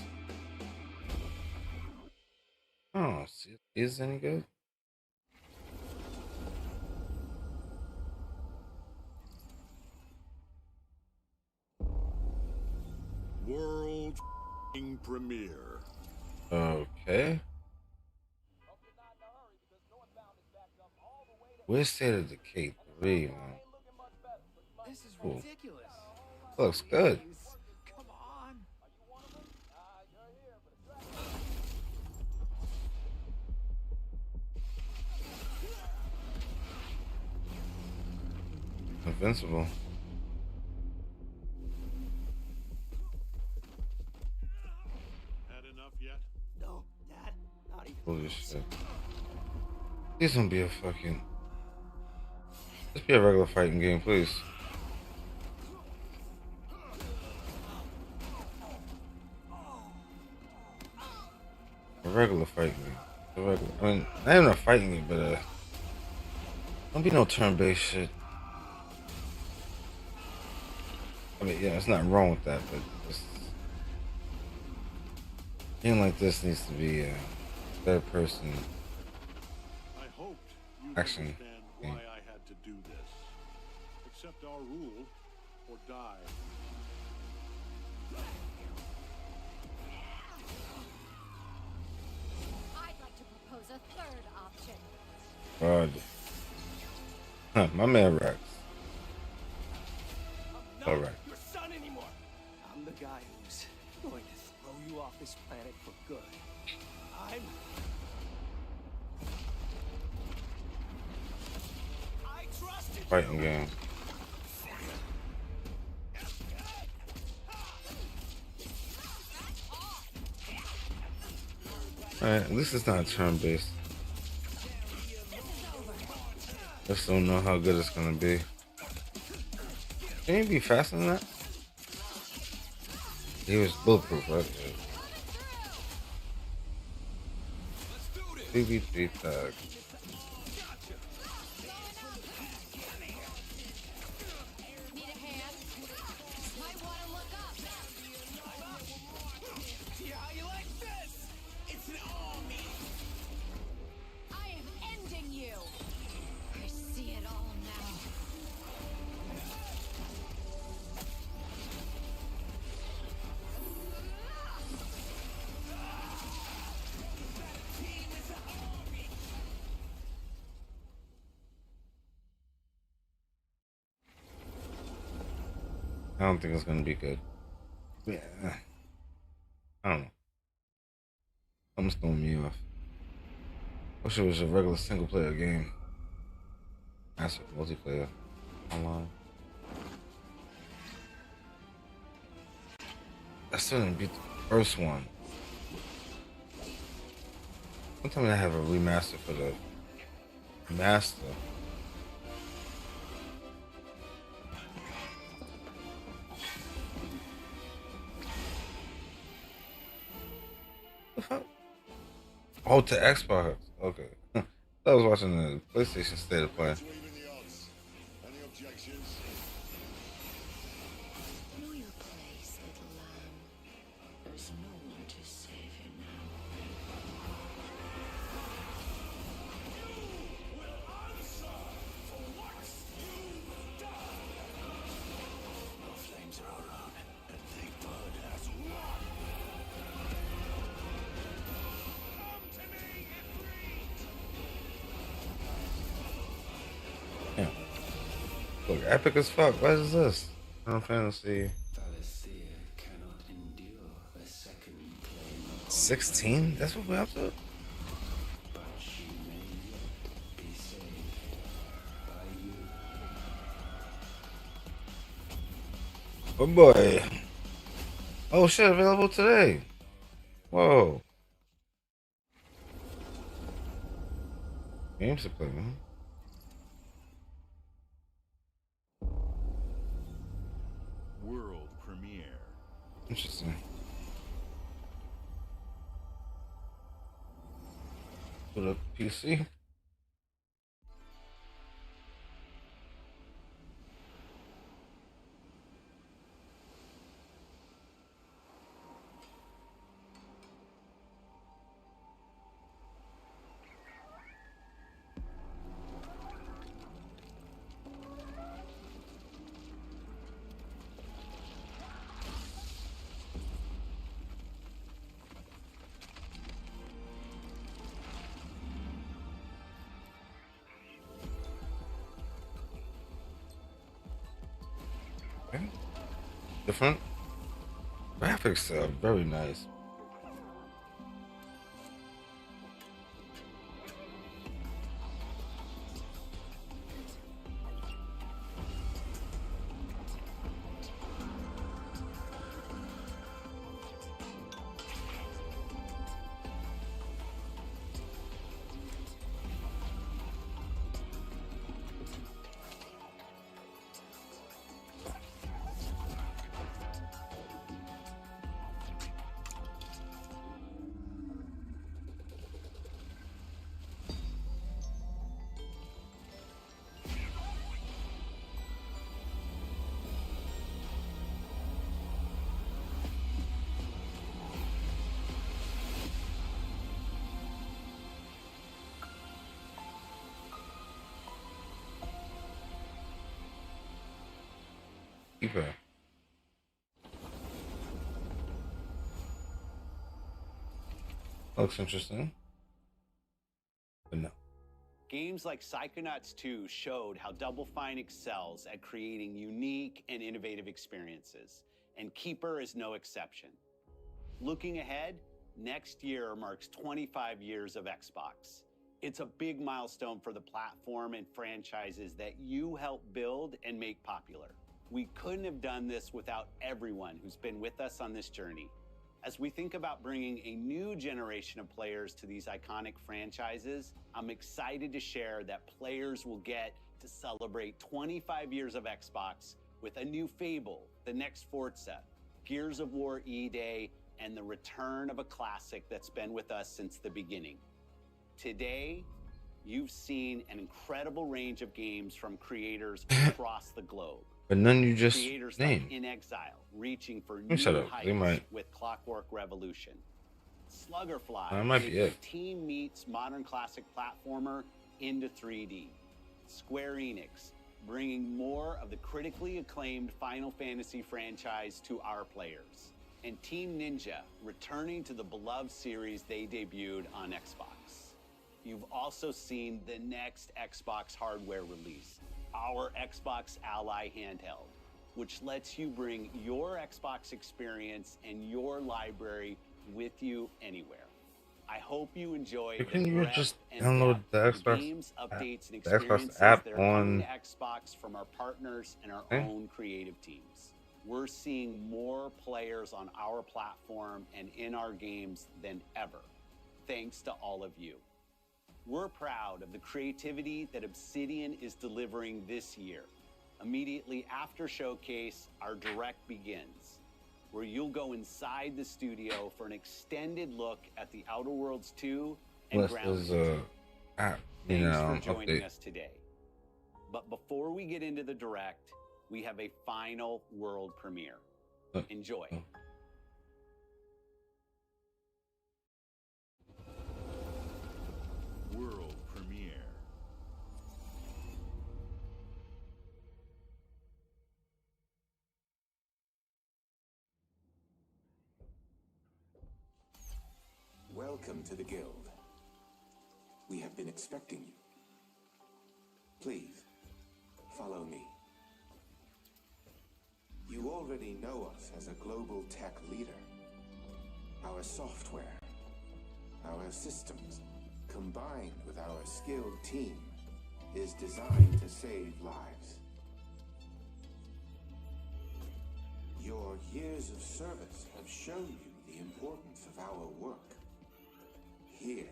Oh, see, is any good? World premiere. Okay. Where's State of Decay 3, man? This is Cool. ridiculous. Looks good. Come on. Invincible. Had enough yet? No, Dad, not even. Holy shit. Please don't be a fucking. Just be a regular fighting game, please. A regular fighting game. A regular. I mean, not even a fighting game, but don't be no turn-based shit. I mean, yeah, it's nothing wrong with that, but just game like this needs to be a third person I hoped you'd action understand game. why I had to do this. Accept our rule or die. I'd like to propose a third option. God. Huh, my man Rex. All right. Your son anymore. I'm the guy who's going to throw you off this planet for good. I trusted Fighting game. Alright, at least it's not turn-based. Just don't know how good it's gonna be. Can you be faster than that? He was bulletproof, right? Yeah. BB3 tag. I don't think it's gonna be good. Yeah. I don't know. Something's throwing me off. Wish it was a regular single player game. Massive multiplayer. Online. I still didn't beat the first one. Sometimes I have a remaster for the master. Oh, to Xbox. Okay. I was watching the PlayStation State of Play. Any objections? Know your place, little lamb. There's no one to save you now. You will answer for what you've done. The flames are around, and the bird has won. Yeah. Look, epic as fuck. What is this? Final Fantasy 16? That's what we're up to? Oh boy. Oh shit, available today. Whoa. Games to play, man. World premiere. Interesting. For the PC. Okay. Different graphics are very nice. Keeper. Looks interesting. But no. Games like Psychonauts 2 showed how Double Fine excels at creating unique and innovative experiences, and Keeper is no exception. Looking ahead, next year marks 25 years of Xbox. It's a big milestone for the platform and franchises that you helped build and make popular. We couldn't have done this without everyone who's been with us on this journey. As we think about bringing a new generation of players to these iconic franchises, I'm excited to share that players will get to celebrate 25 years of Xbox with a new Fable, the next Forza, Gears of War E-Day, and the return of a classic that's been with us since the beginning. Today, you've seen an incredible range of games from creators across the globe. But none you just Creators named. like In Exile, reaching for me shut new up. They heights might. with Clockwork Revolution. Sluggerfly, That might be taking it. team meets modern classic platformer into 3D. Square Enix, bringing more of the critically acclaimed Final Fantasy franchise to our players. And Team Ninja, returning to the beloved series they debuted on Xbox. You've also seen the next Xbox hardware release, our Xbox Ally handheld, which lets you bring your Xbox experience and your library with you anywhere. I hope you enjoy Couldn't the you breadth just and download depth the of Xbox games, updates, and the Xbox experiences app that are coming on- to Xbox from our partners and our Okay. own creative teams. We're seeing more players on our platform and in our games than ever, thanks to all of you. We're proud of the creativity that Obsidian is delivering this year. Immediately after Showcase, our Direct begins, where you'll go inside the studio for an extended look at the Outer Worlds 2 and Plus Ground there's Zero. app, Thanks for joining update. us today. But before we get into the Direct, we have a final world premiere. Enjoy. World premiere. Welcome to the Guild. We have been expecting you. Please, follow me. You already know us as a global tech leader. Our software, our systems, combined with our skilled team, is designed to save lives. Your years of service have shown you the importance of our work. Here,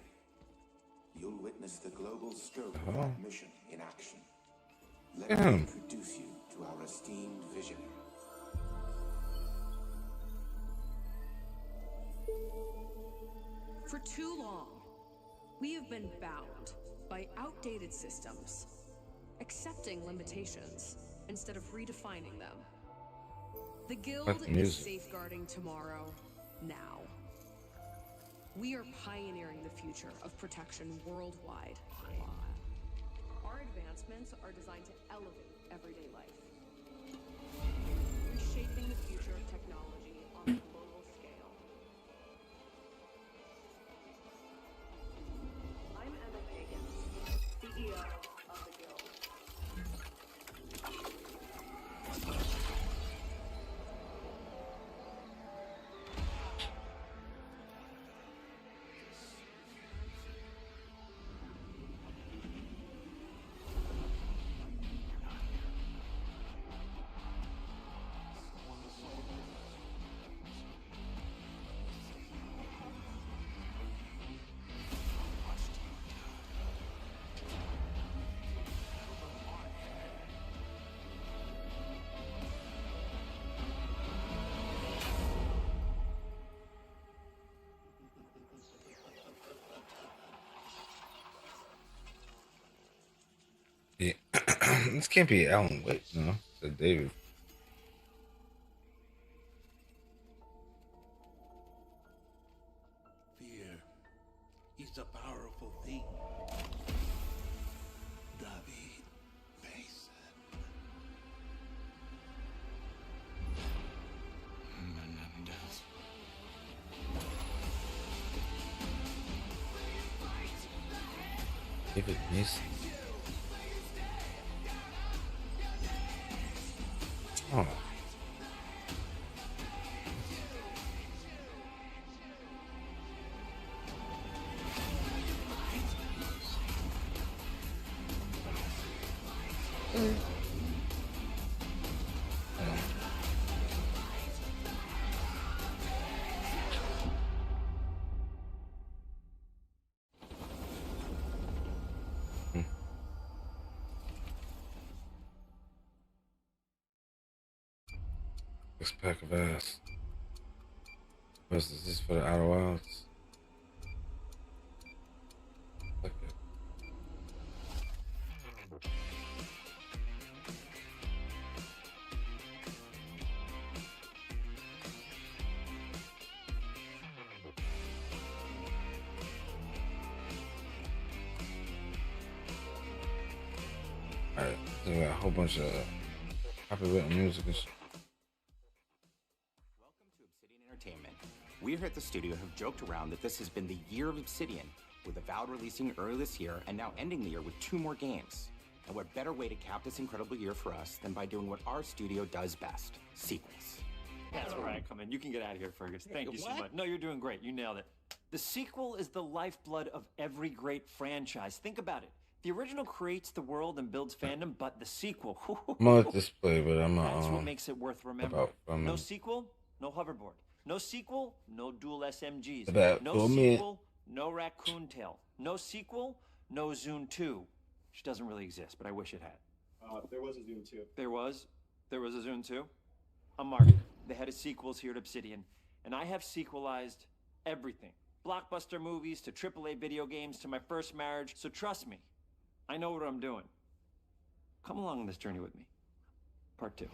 you'll witness the global scope of that mission in action. Let me introduce you to our esteemed visionary. For too long, we have been bound by outdated systems, accepting limitations instead of redefining them. The Guild Like the is music. safeguarding tomorrow, now. We are pioneering the future of protection worldwide. Our advancements are designed to elevate everyday life, reshaping the future of technology on a global scale. I'm Emma Pagan, CEO of the Guild. Yeah. This can't be Alan Wake, no. It's David. Fear is a powerful thing. David Mason. David Mason. Oh. This pack of ass. What's this? Is this for the Outer Wilds? Look at. Alright, so we got a whole bunch of copyright music and shit. Entertainment. We here at the studio have joked around that this has been the year of Obsidian, with Avowed releasing early this year and now ending the year with 2 more games. And what better way to cap this incredible year for us than by doing what our studio does best, sequels. That's where I come in. You can get out of here, Fergus. Thank you so much. No, you're doing great. You nailed it. The sequel is the lifeblood of every great franchise. Think about it. The original creates the world and builds fandom, but the sequel, I'm gonna let this play, but I'm that's what makes it worth remembering. about No sequel, no hoverboard. No sequel, no dual SMGs. About No 4 minutes. sequel, no raccoon tail. No sequel, no Zune 2, which doesn't really exist, but I wish it had. There was a Zune 2. There was a Zune 2. I'm Mark, the head of sequels here at Obsidian, and I have sequelized everything. Blockbuster movies to AAA video games to my first marriage, so trust me, I know what I'm doing. Come along on this journey with me. Part 2.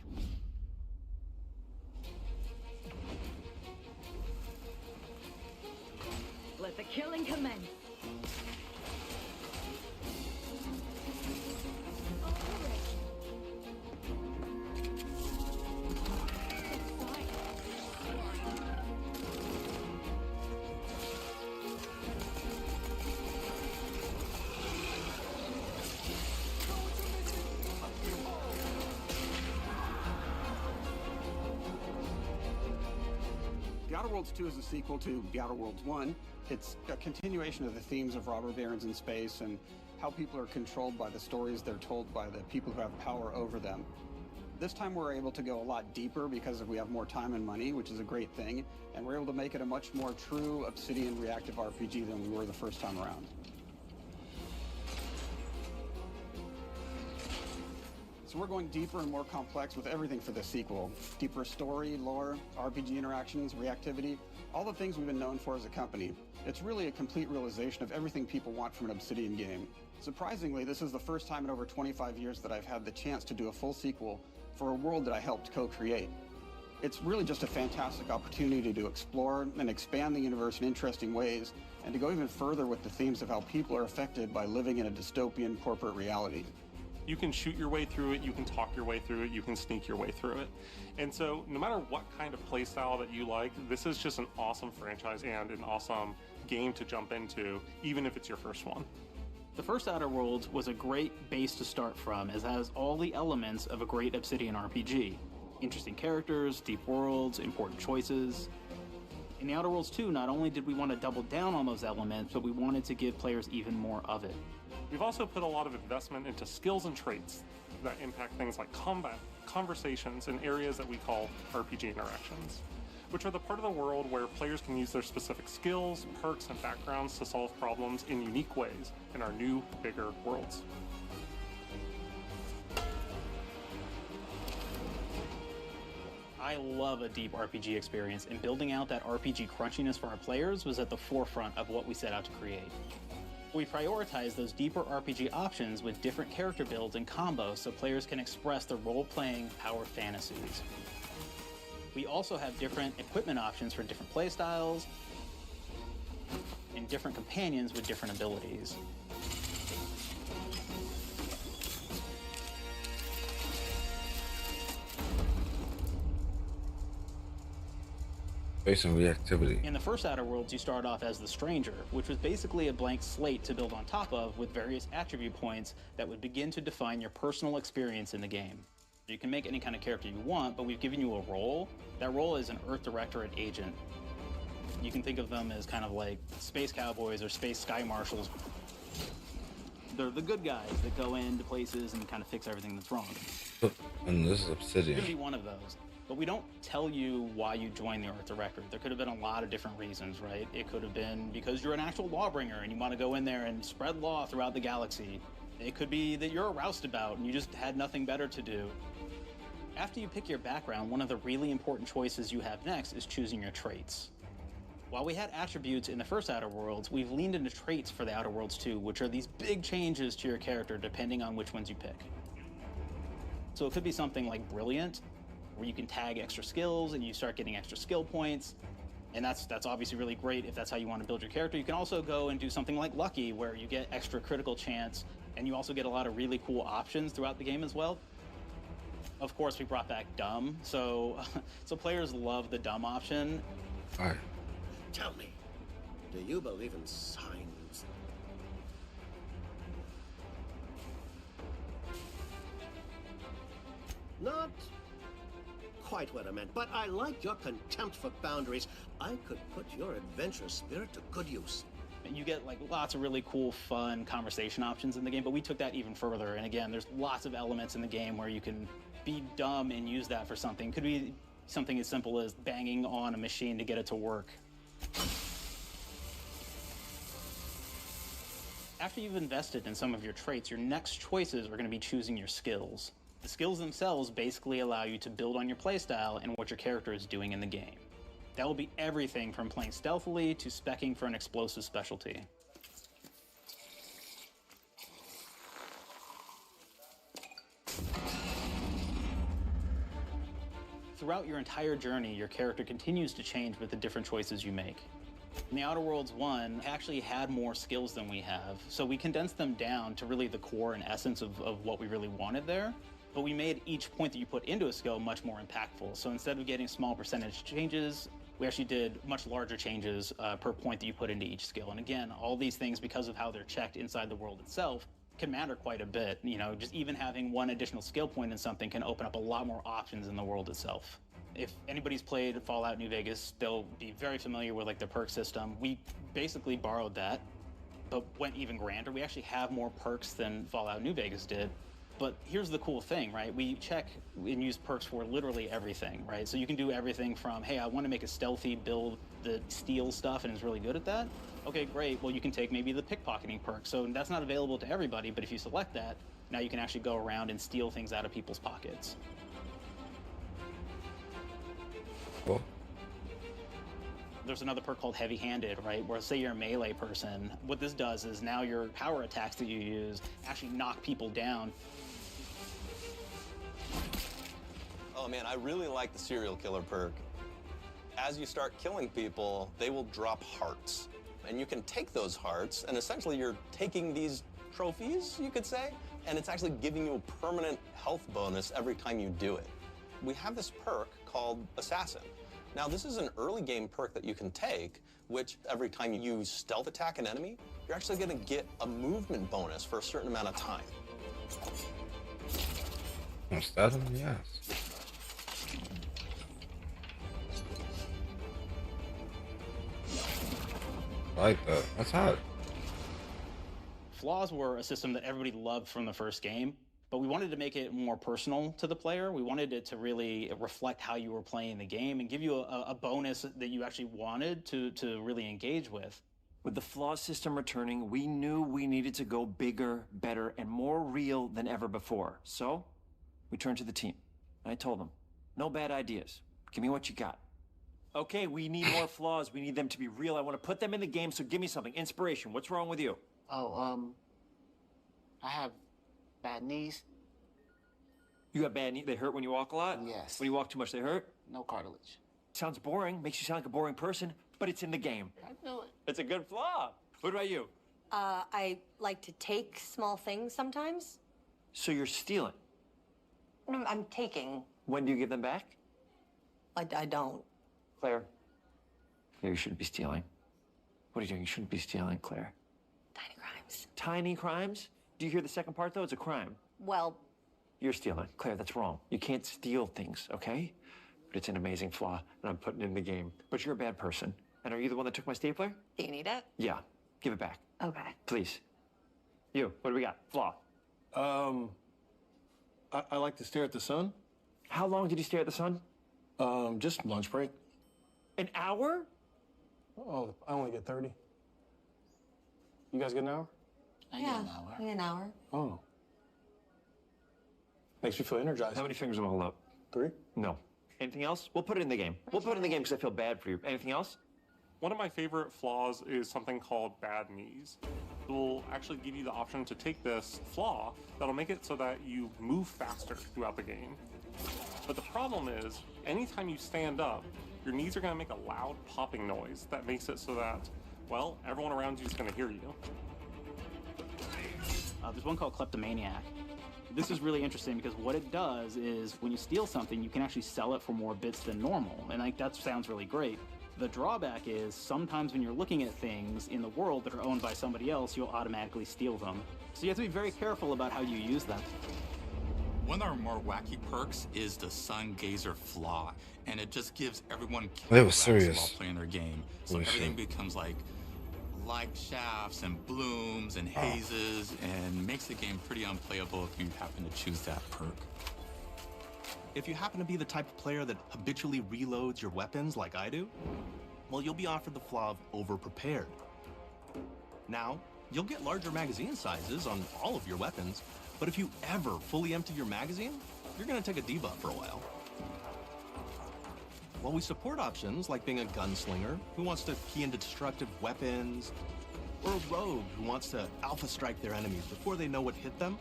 Let the killing commence. The Outer Worlds 2 is a sequel to The Outer Worlds 1. It's a continuation of the themes of robber barons in space and how people are controlled by the stories they're told by the people who have power over them. This time we're able to go a lot deeper because we have more time and money, which is a great thing, and we're able to make it a much more true Obsidian reactive RPG than we were the first time around. So we're going deeper and more complex with everything for this sequel. Deeper story, lore, RPG interactions, reactivity, all the things we've been known for as a company. It's really a complete realization of everything people want from an Obsidian game. Surprisingly, this is the first time in over 25 years that I've had the chance to do a full sequel for a world that I helped co-create. It's really just a fantastic opportunity to explore and expand the universe in interesting ways, and to go even further with the themes of how people are affected by living in a dystopian corporate reality. You can shoot your way through it, you can talk your way through it, you can sneak your way through it. And so no matter what kind of playstyle that you like, this is just an awesome franchise and an awesome game to jump into, even if it's your first one. The first Outer Worlds was a great base to start from, as it has all the elements of a great Obsidian RPG. Interesting characters, deep worlds, important choices. In the Outer Worlds 2, not only did we want to double down on those elements, but we wanted to give players even more of it. We've also put a lot of investment into skills and traits that impact things like combat, conversations, and areas that we call RPG interactions, which are the part of the world where players can use their specific skills, perks, and backgrounds to solve problems in unique ways in our new, bigger worlds. I love a deep RPG experience, and building out that RPG crunchiness for our players was at the forefront of what we set out to create. We prioritize those deeper RPG options with different character builds and combos so players can express their role-playing power fantasies. We also have different equipment options for different playstyles and different companions with different abilities. Space and reactivity. In the first Outer Worlds, you start off as the Stranger, which was basically a blank slate to build on top of with various attribute points that would begin to define your personal experience in the game. You can make any kind of character you want, but we've given you a role. That role is an Earth Directorate agent. You can think of them as kind of like space cowboys or space sky marshals. They're the good guys that go into places and kind of fix everything that's wrong. And this is It Obsidian. could be one of those. But we don't tell you why you joined the Earth Directorate. There could have been a lot of different reasons, right? It could have been because you're an actual lawbringer and you want to go in there and spread law throughout the galaxy. It could be that you're a roustabout and you just had nothing better to do. After you pick your background, one of the really important choices you have next is choosing your traits. While we had attributes in the first Outer Worlds, we've leaned into traits for the Outer Worlds too, which are these big changes to your character depending on which ones you pick. So it could be something like Brilliant, where you can tag extra skills and you start getting extra skill points. And that's obviously really great if that's how you want to build your character. You can also go and do something like Lucky, where you get extra critical chance, and you also get a lot of really cool options throughout the game as well. Of course, we brought back Dumb, so players love the Dumb option. All right. Tell me, do you believe in signs? Not quite what I meant, but I like your contempt for boundaries. I could put your adventurous spirit to good use. You get like lots of really cool, fun conversation options in the game, but we took that even further. And again, there's lots of elements in the game where you can be dumb and use that for something. It could be something as simple as banging on a machine to get it to work. After you've invested in some of your traits, your next choices are going to be choosing your skills. The skills themselves basically allow you to build on your playstyle and what your character is doing in the game. That will be everything from playing stealthily to speccing for an explosive specialty. Throughout your entire journey, your character continues to change with the different choices you make. In the Outer Worlds 1, it actually had more skills than we have, so we condensed them down to really the core and essence of what we really wanted there. But we made each point that you put into a skill much more impactful. So instead of getting small percentage changes, we actually did much larger changes per point that you put into each skill. And again, all these things, because of how they're checked inside the world itself, can matter quite a bit. You know, just even having one additional skill point in something can open up a lot more options in the world itself. If anybody's played Fallout New Vegas, they'll be very familiar with like the perk system. We basically borrowed that, but went even grander. We actually have more perks than Fallout New Vegas did. But here's the cool thing, right? We check and use perks for literally everything, right? So you can do everything from, hey, I want to make a stealthy build that steals stuff and is really good at that. Okay, great. Well, you can take maybe the pickpocketing perk. So that's not available to everybody, but if you select that, now you can actually go around and steal things out of people's pockets. Cool. There's another perk called heavy-handed, right? Where say you're a melee person, what this does is now your power attacks that you use actually knock people down. Oh man, I really like the serial killer perk. As you start killing people, they will drop hearts. And you can take those hearts, and essentially you're taking these trophies, you could say, and it's actually giving you a permanent health bonus every time you do it. We have this perk called Assassin. Now, this is an early game perk that you can take, which every time you stealth attack an enemy, you're actually going to get a movement bonus for a certain amount of time. Stab him? Yes. I like that. That's hot. Flaws were a system that everybody loved from the first game, but we wanted to make it more personal to the player. We wanted it to really reflect how you were playing the game and give you a bonus that you actually wanted to really engage with. With the flaw system returning, we knew we needed to go bigger, better, and more real than ever before. So, we turned to the team. I told them, no bad ideas. Give me what you got. Okay, we need more flaws. We need them to be real. I want to put them in the game, so give me something. Inspiration. What's wrong with you? Oh, I have bad knees. You have bad knees? They hurt when you walk a lot? Yes. When you walk too much, they hurt? No cartilage. Sounds boring. Makes you sound like a boring person, but it's in the game. I know it. It's a good flaw. What about you? I like to take small things sometimes. So you're stealing? No, I'm taking. When do you give them back? I don't. Claire, Yeah, you shouldn't be stealing. What are you doing? You shouldn't be stealing, Claire. Tiny crimes. Tiny crimes? Do you hear the second part, though? It's a crime. Well, You're stealing. Claire, that's wrong. You can't steal things, okay? But it's an amazing flaw, and I'm putting it in the game. But you're a bad person. And are you the one that took my stapler? do you need it? Yeah. Give it back. Okay. Please. You, what do we got? Flaw. I like to stare at the sun. How long did you stare at the sun? Just lunch break. An hour? Oh, I only get 30. You guys get an hour? I get an hour. In an hour. Oh. Makes me feel energized. How many fingers am I holding up? 3? No. Anything else? We'll put it in the game. We'll put it in the game because I feel bad for you. Anything else? One of my favorite flaws is something called bad knees. It will actually give you the option to take this flaw that'll make it so that you move faster throughout the game. But the problem is, anytime you stand up, your knees are going to make a loud popping noise that makes it so that, well, everyone around you is going to hear you. There's one called Kleptomaniac. This is really interesting because what it does is when you steal something, you can actually sell it for more bits than normal. And like that sounds really great. The drawback is sometimes when you're looking at things in the world that are owned by somebody else, you'll automatically steal them. So you have to be very careful about how you use them. One of our more wacky perks is the Sun Gazer Flaw, and it just gives everyone They were cataracts serious. while playing their game. So Holy everything shit. becomes like light shafts and blooms and hazes, and makes the game pretty unplayable if you happen to choose that perk. If you happen to be the type of player that habitually reloads your weapons like I do, well, you'll be offered the flaw of over-prepared. Now, you'll get larger magazine sizes on all of your weapons, but if you ever fully empty your magazine, you're gonna take a debuff for a while. While we support options like being a gunslinger who wants to key into destructive weapons, or a rogue who wants to alpha strike their enemies before they know what hit them,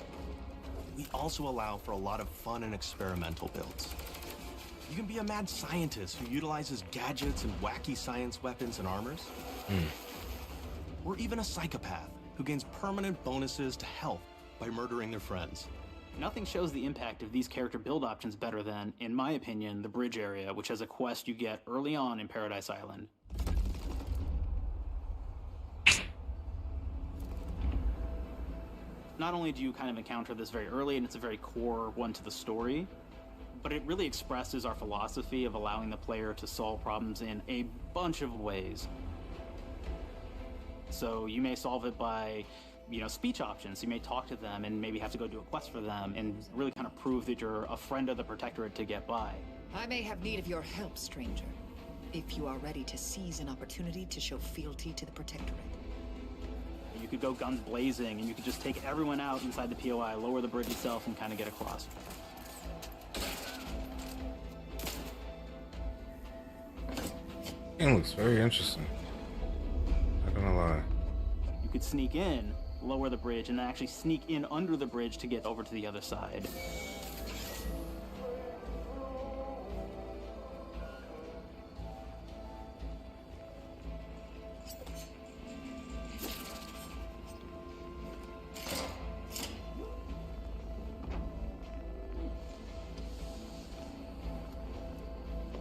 we also allow for a lot of fun and experimental builds. You can be a mad scientist who utilizes gadgets and wacky science weapons and armors. Or even a psychopath who gains permanent bonuses to health by murdering their friends. Nothing shows the impact of these character build options better than, in my opinion, the bridge area, which has a quest you get early on in Paradise Island. Not only do you kind of encounter this very early, and it's a very core one to the story, but it really expresses our philosophy of allowing the player to solve problems in a bunch of ways. So you may solve it by, speech options. You may talk to them and maybe have to go do a quest for them and really kind of prove that you're a friend of the Protectorate to get by. I may have need of your help, stranger, if you are ready to seize an opportunity to show fealty to the Protectorate. You could go guns blazing and you could just take everyone out inside the POI, lower the bridge itself, and kind of get across. It looks very interesting. Not gonna lie. You could sneak in, lower the bridge, and then actually sneak in under the bridge to get over to the other side.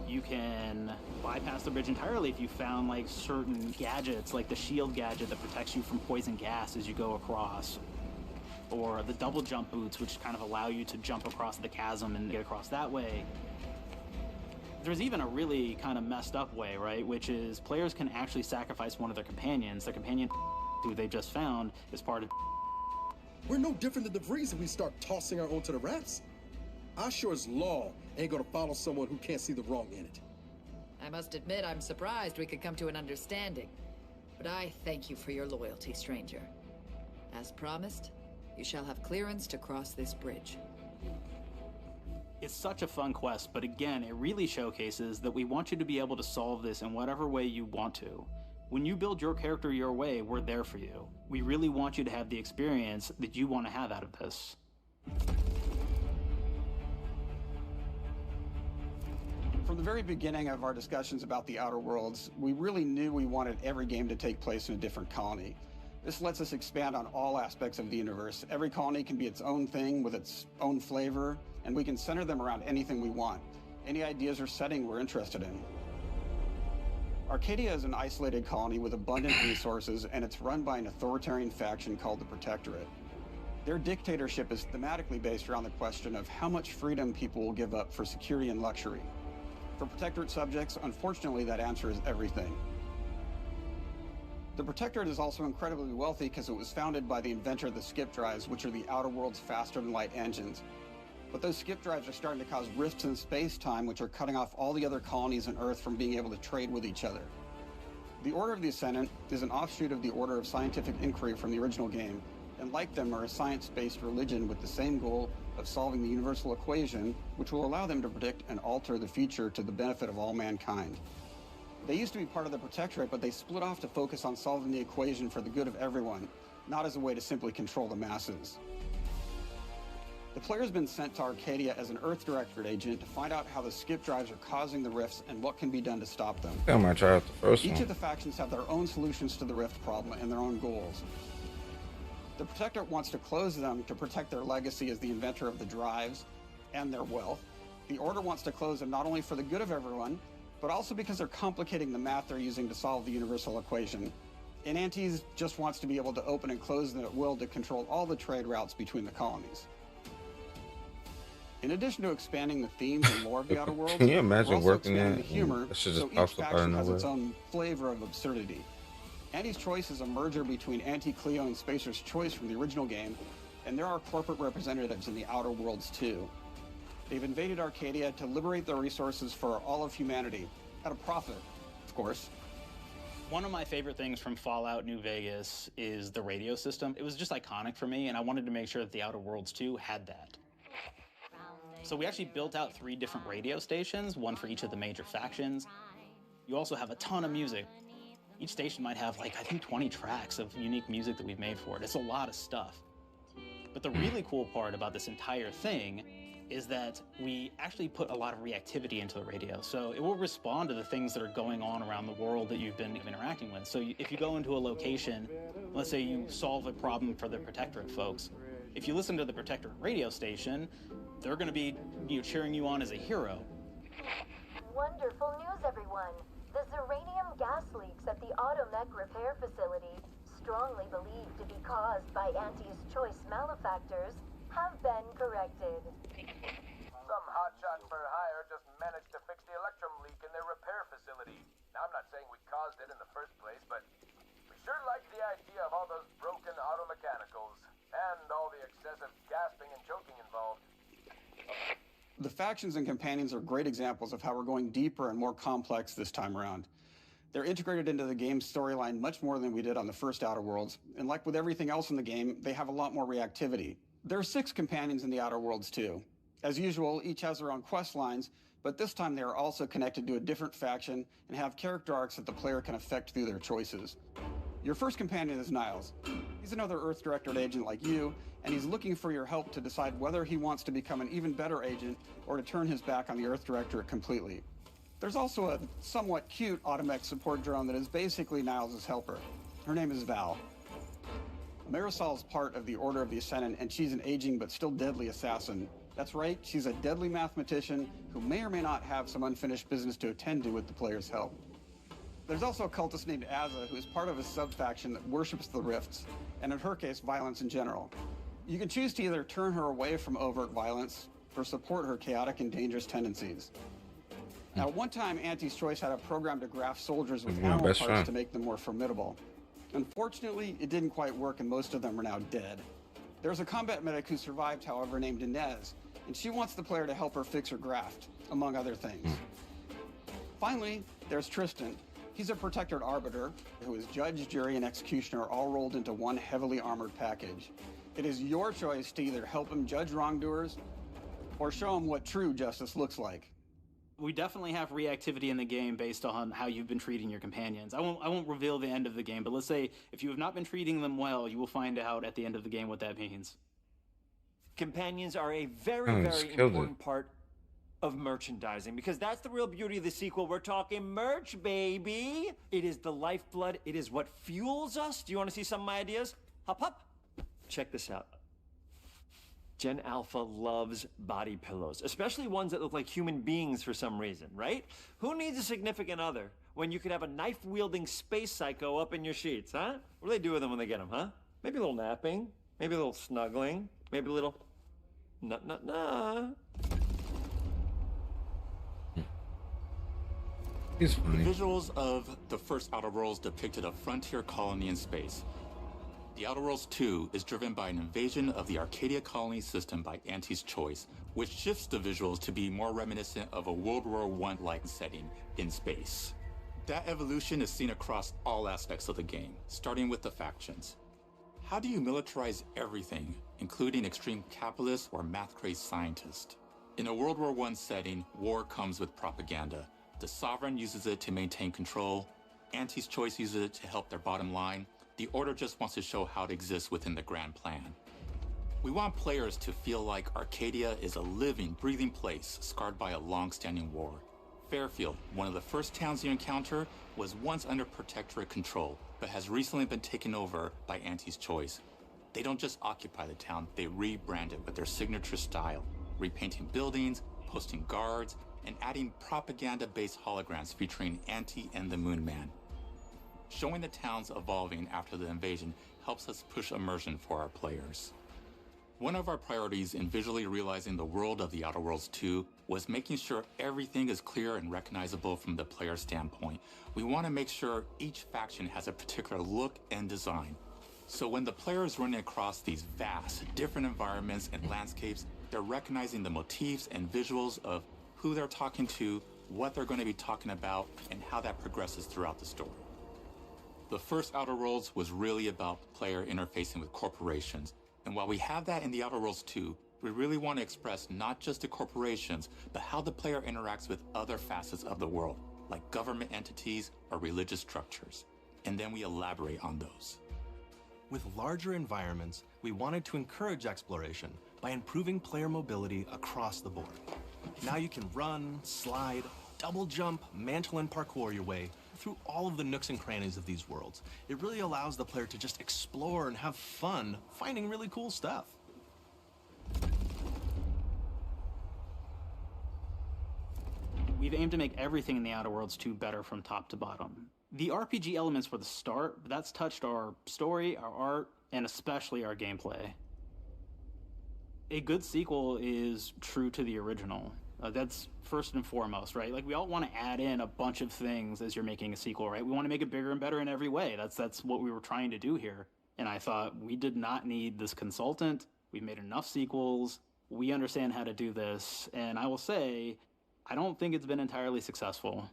You can bypass the bridge entirely if you found like certain gadgets, like the shield gadget that protects you from poison gas as you go across, or the double jump boots, which kind of allow you to jump across the chasm and get across that way. There's even a really kind of messed up way, right? Which is players can actually sacrifice one of their companions. Their companion who they just found is part of. We're no different than the Vrees if we start tossing our own to the rats. I sure as law ain't gonna follow someone who can't see the wrong in it. I must admit I'm surprised we could come to an understanding. But I thank you for your loyalty, stranger. As promised, you shall have clearance to cross this bridge. It's such a fun quest, but again, it really showcases that we want you to be able to solve this in whatever way you want to. When you build your character your way, we're there for you. We really want you to have the experience that you want to have out of this. From the very beginning of our discussions about the Outer Worlds, we really knew we wanted every game to take place in a different colony. This lets us expand on all aspects of the universe. Every colony can be its own thing with its own flavor, and we can center them around anything we want. Any ideas or setting we're interested in. Arcadia is an isolated colony with abundant resources, and it's run by an authoritarian faction called the Protectorate. Their dictatorship is thematically based around the question of how much freedom people will give up for security and luxury. For Protectorate subjects, unfortunately, that answer is everything. The Protectorate is also incredibly wealthy because it was founded by the inventor of the skip drives, which are the Outer World's faster-than-light engines. But those skip drives are starting to cause rifts in space-time, which are cutting off all the other colonies on Earth from being able to trade with each other. The Order of the Ascendant is an offshoot of the Order of Scientific Inquiry from the original game, and like them are a science-based religion with the same goal of solving the universal equation, which will allow them to predict and alter the future to the benefit of all mankind. They used to be part of the Protectorate, but they split off to focus on solving the equation for the good of everyone, not as a way to simply control the masses. The player's been sent to Arcadia as an Earth Directorate agent to find out how the skip drives are causing the rifts and what can be done to stop them. I might try out the first one. Each of the factions have their own solutions to the rift problem and their own goals. The Protectorate wants to close them to protect their legacy as the inventor of the drives and their wealth. The Order wants to close them not only for the good of everyone, but also because they're complicating the math they're using to solve the universal equation. And Antes just wants to be able to open and close them at will to control all the trade routes between the colonies. In addition to expanding the themes and lore of the Outer Worlds, Can you imagine we're also working expanding in the humor, that shit so just each pops up out of faction has its nowhere? own flavor of absurdity. Anti's Choice is a merger between Anti-Cleo and Spacer's Choice from the original game, and there are corporate representatives in the Outer Worlds too. They've invaded Arcadia to liberate their resources for all of humanity, at a profit, of course. One of my favorite things from Fallout New Vegas is the radio system. It was just iconic for me, and I wanted to make sure that the Outer Worlds 2 had that. So we actually built out 3 different radio stations, one for each of the major factions. You also have a ton of music. Each station might have, like, I think 20 tracks of unique music that we've made for it. It's a lot of stuff. But the really cool part about this entire thing is that we actually put a lot of reactivity into the radio. So it will respond to the things that are going on around the world that you've been interacting with. So if you go into a location, let's say you solve a problem for the Protectorate folks, if you listen to the Protectorate radio station, they're going to be cheering you on as a hero. Wonderful news, everyone. The Zeranium gas leaks at the Automech repair facility, strongly believed to be caused by Anti's Choice malefactors, have been corrected. Some hotshot for hire just managed to fix the electrum leak in their repair facility. Now, I'm not saying we caused it in the first place, but we sure like the idea of all those broken automechanicals and all the excessive gasping and choking involved. The factions and companions are great examples of how we're going deeper and more complex this time around. They're integrated into the game's storyline much more than we did on the first Outer Worlds, and like with everything else in the game, they have a lot more reactivity. There are 6 companions in the Outer Worlds too. As usual, each has their own quest lines, but this time they are also connected to a different faction and have character arcs that the player can affect through their choices. Your first companion is Niles. He's another Earth Directorate agent like you, and he's looking for your help to decide whether he wants to become an even better agent or to turn his back on the Earth Directorate completely. There's also a somewhat cute Automech support drone that is basically Niles' helper. Her name is Val. Marisol is part of the Order of the Ascendant, and she's an aging but still deadly assassin. That's right, she's a deadly mathematician who may or may not have some unfinished business to attend to with the player's help. There's also a cultist named Azza, who is part of a sub-faction that worships the rifts, and in her case, violence in general. You can choose to either turn her away from overt violence or support her chaotic and dangerous tendencies. Now, at one time, Anti's Choice had a program to graft soldiers with animal parts to make them more formidable. Unfortunately, it didn't quite work, and most of them are now dead. There's a combat medic who survived, however, named Inez, and she wants the player to help her fix her graft, among other things. Finally, there's Tristan. He's a Protectorate arbiter who is judge, jury, and executioner all rolled into one heavily armored package. It is your choice to either help him judge wrongdoers or show him what true justice looks like. We definitely have reactivity in the game based on how you've been treating your companions. I won't reveal the end of the game, but let's say if you have not been treating them well, you will find out at the end of the game what that means. Companions are a very, very important part of merchandising, because that's the real beauty of the sequel. We're talking merch, baby. It is the lifeblood. It is what fuels us. Do you want to see some of my ideas? Hop, hop. Check this out. Gen Alpha loves body pillows, especially ones that look like human beings for some reason, right? Who needs a significant other when when you could have a knife-wielding space psycho up in your sheets, huh? What do they do with them when they get them, huh? Maybe a little napping, maybe a little snuggling, maybe a little nah. He's funny. Visuals of the first Outer Worlds depicted a frontier colony in space. The Outer Worlds 2 is driven by an invasion of the Arcadia colony system by Auntie's Choice, which shifts the visuals to be more reminiscent of a World War I-like setting in space. That evolution is seen across all aspects of the game, starting with the factions. How do you militarize everything, including extreme capitalists or math-crazed scientists? In a World War I setting, war comes with propaganda. The Sovereign uses it to maintain control. Auntie's Choice uses it to help their bottom line. The Order just wants to show how it exists within the grand plan. We want players to feel like Arcadia is a living, breathing place scarred by a long-standing war. Fairfield, one of the first towns you encounter, was once under Protectorate control, but has recently been taken over by Auntie's Choice. They don't just occupy the town, they rebrand it with their signature style, repainting buildings, posting guards, and adding propaganda-based holograms featuring Auntie and the Moon Man. Showing the towns evolving after the invasion helps us push immersion for our players. One of our priorities in visually realizing the world of the Outer Worlds 2 was making sure everything is clear and recognizable from the player standpoint. We want to make sure each faction has a particular look and design. So when the player is running across these vast, different environments and landscapes, they're recognizing the motifs and visuals of who they're talking to, what they're going to be talking about, and how that progresses throughout the story. The first Outer Worlds was really about the player interfacing with corporations. And while we have that in the Outer Worlds 2, we really want to express not just the corporations, but how the player interacts with other facets of the world, like government entities or religious structures. And then we elaborate on those. With larger environments, we wanted to encourage exploration by improving player mobility across the board. Now you can run, slide, double jump, mantle and parkour your way through all of the nooks and crannies of these worlds. It really allows the player to just explore and have fun finding really cool stuff. We've aimed to make everything in the Outer Worlds 2 better from top to bottom. The RPG elements were the start, but that's touched our story, our art, and especially our gameplay. A good sequel is true to the original. That's first and foremost, right? Like, we all want to add in a bunch of things as you're making a sequel, right? We want to make it bigger and better in every way. That's what we were trying to do here. And I thought, we did not need this consultant. We've made enough sequels. We understand how to do this. And I will say, I don't think it's been entirely successful.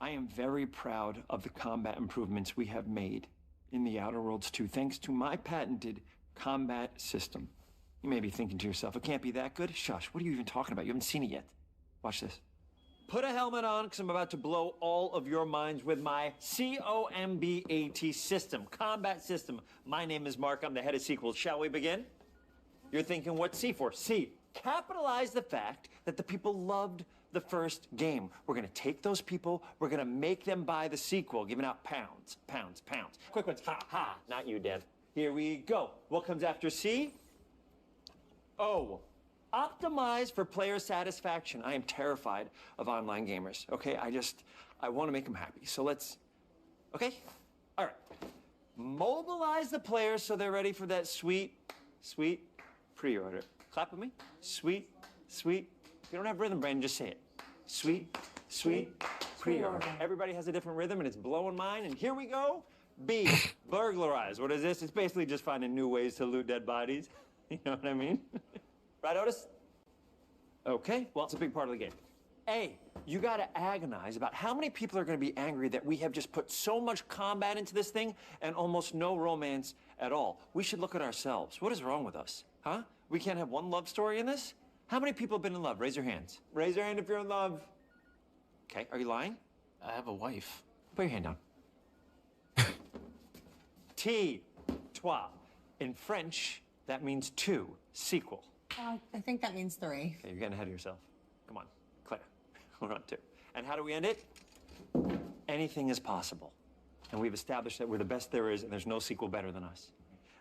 I am very proud of the combat improvements we have made in the Outer Worlds 2, thanks to my patented combat system. You may be thinking to yourself, it can't be that good? Shush, what are you even talking about? You haven't seen it yet. Watch this. Put a helmet on, because I'm about to blow all of your minds with my COMBAT system, combat system. My name is Mark, I'm the head of sequels. Shall we begin? You're thinking, what's C for? C, capitalize the fact that the people loved the first game. We're gonna take those people, we're gonna make them buy the sequel, giving out pounds, pounds, pounds. Quick ones, ha, ha, not you, Dan. Here we go. What comes after C? O. Optimize for player satisfaction. I am terrified of online gamers, okay? I want to make them happy. So let's, okay? All right. Mobilize the players so they're ready for that sweet, sweet pre-order. Clap with me. Sweet, sweet. If you don't have rhythm, Brandon, just say it. Sweet, sweet pre-order. Everybody has a different rhythm, and it's blowing mine. And here we go. B, burglarize. What is this? It's basically just finding new ways to loot dead bodies. You know what I mean? Right, Otis? Okay, well, it's a big part of the game. A, you gotta agonize about how many people are gonna be angry that we have just put so much combat into this thing and almost no romance at all. We should look at ourselves. What is wrong with us? Huh? We can't have one love story in this? How many people have been in love? Raise your hands. Raise your hand if you're in love. Okay, are you lying? I have a wife. Put your hand down. T, trois. In French, that means two. Sequel. I think that means 3. Okay, you're getting ahead of yourself. Come on, Claire. We're on 2. And how do we end it? Anything is possible. And we've established that we're the best there is, and there's no sequel better than us.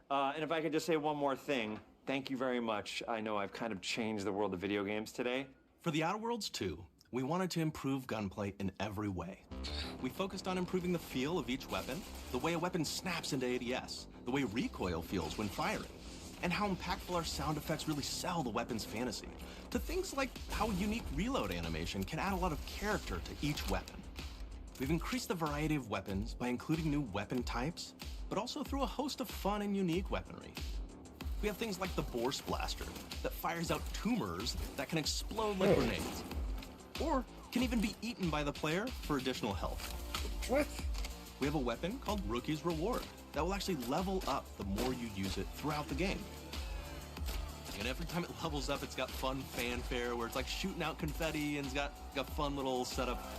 And if I could just say one more thing, thank you very much. I know I've kind of changed the world of video games today. For the Outer Worlds 2, we wanted to improve gunplay in every way. We focused on improving the feel of each weapon, the way a weapon snaps into ADS, the way recoil feels when firing, and how impactful our sound effects really sell the weapon's fantasy, to things like how unique reload animation can add a lot of character to each weapon. We've increased the variety of weapons by including new weapon types, but also through a host of fun and unique weaponry. We have things like the Borscht Blaster that fires out tumors that can explode like grenades, or can even be eaten by the player for additional health. What? We have a weapon called Rookie's Reward that will actually level up the more you use it throughout the game. And every time it levels up, it's got fun fanfare where it's like shooting out confetti and it's got fun little setup.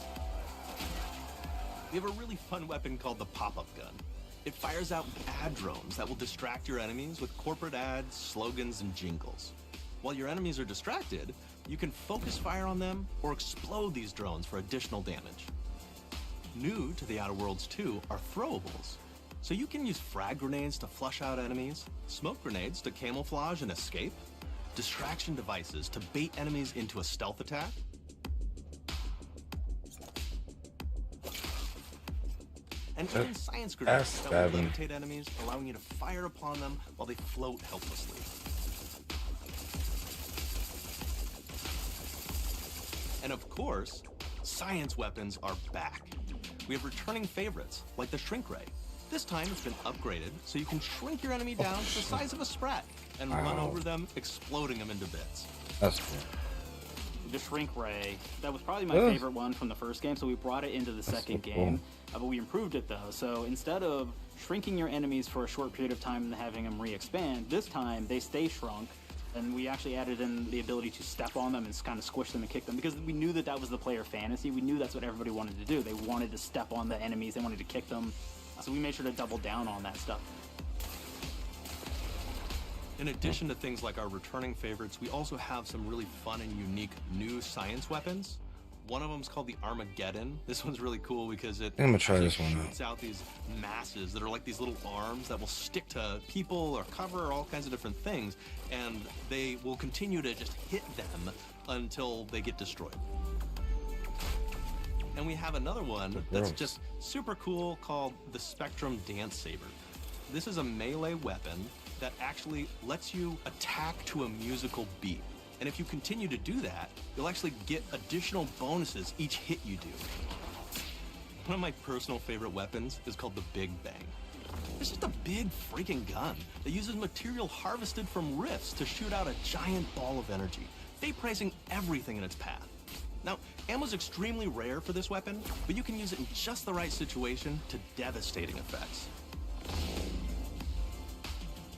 We have a really fun weapon called the Pop-Up Gun. It fires out ad drones that will distract your enemies with corporate ads, slogans, and jingles. While your enemies are distracted, you can focus fire on them or explode these drones for additional damage. New to the Outer Worlds 2 are throwables. So you can use frag grenades to flush out enemies, smoke grenades to camouflage and escape, distraction devices to bait enemies into a stealth attack, and even science grenades that will levitate enemies, allowing you to fire upon them while they float helplessly. And of course, science weapons are back. We have returning favorites, like the Shrink Ray. This time it's been upgraded, so you can shrink your enemy down to the size of a sprat and run over them, exploding them into bits. That's cool. The Shrink Ray, that was probably my favorite one from the first game, so we brought it into the second game. But we improved it though, so instead of shrinking your enemies for a short period of time and having them re-expand, this time they stay shrunk, and we actually added in the ability to step on them and kind of squish them and kick them, because we knew that was the player fantasy. We knew that's what everybody wanted to do. They wanted to step on the enemies, they wanted to kick them, so we made sure to double down on that stuff. In addition to things like our returning favorites, we also have some really fun and unique new science weapons. One of them is called the Armageddon. This one's really cool because it I'm gonna try this one shoots out these masses that are like these little arms that will stick to people or cover or all kinds of different things, and they will continue to just hit them until they get destroyed. And we have another one that's just super cool called the Spectrum Dance Saber. This is a melee weapon that actually lets you attack to a musical beat. And if you continue to do that, you'll actually get additional bonuses each hit you do. One of my personal favorite weapons is called the Big Bang. It's just a big freaking gun that uses material harvested from rifts to shoot out a giant ball of energy, vaporizing everything in its path. Now, ammo's extremely rare for this weapon, but you can use it in just the right situation to devastating effects.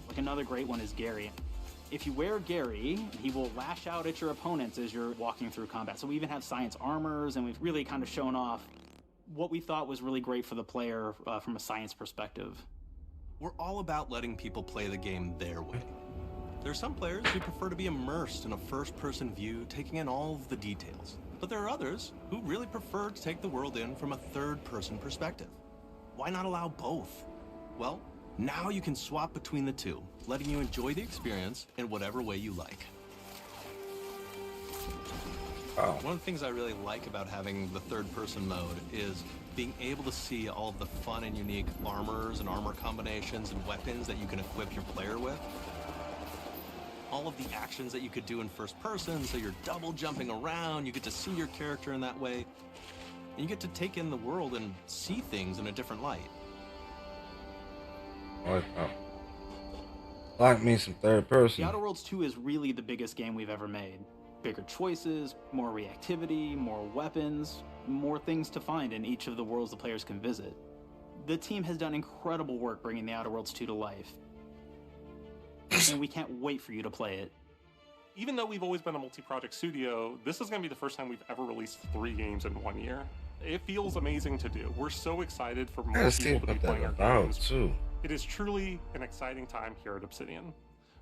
Like another great one is Gary. If you wear Gary, he will lash out at your opponents as you're walking through combat. So we even have science armors, and we've really kind of shown off what we thought was really great for the player from a science perspective. We're all about letting people play the game their way. There are some players who prefer to be immersed in a first-person view, taking in all of the details. But there are others who really prefer to take the world in from a third-person perspective. Why not allow both? Well, now you can swap between the two, letting you enjoy the experience in whatever way you like. One of the things I really like about having the third-person mode is being able to see all of the fun and unique armors and armor combinations and weapons that you can equip your player with. All of the actions that you could do in first person, so you're double jumping around, you get to see your character in that way, and you get to take in the world and see things in a different light. Like me some third person. The Outer Worlds 2 is really the biggest game we've ever made. Bigger choices, more reactivity, more weapons, more things to find in each of the worlds the players can visit. The team has done incredible work bringing the Outer Worlds 2 to life. And we can't wait for you to play it. Even though we've always been a multi-project studio, this is going to be the first time we've ever released 3 games in 1 year. It feels amazing to do. We're so excited for more people to be playing our games. Too. It is truly an exciting time here at Obsidian.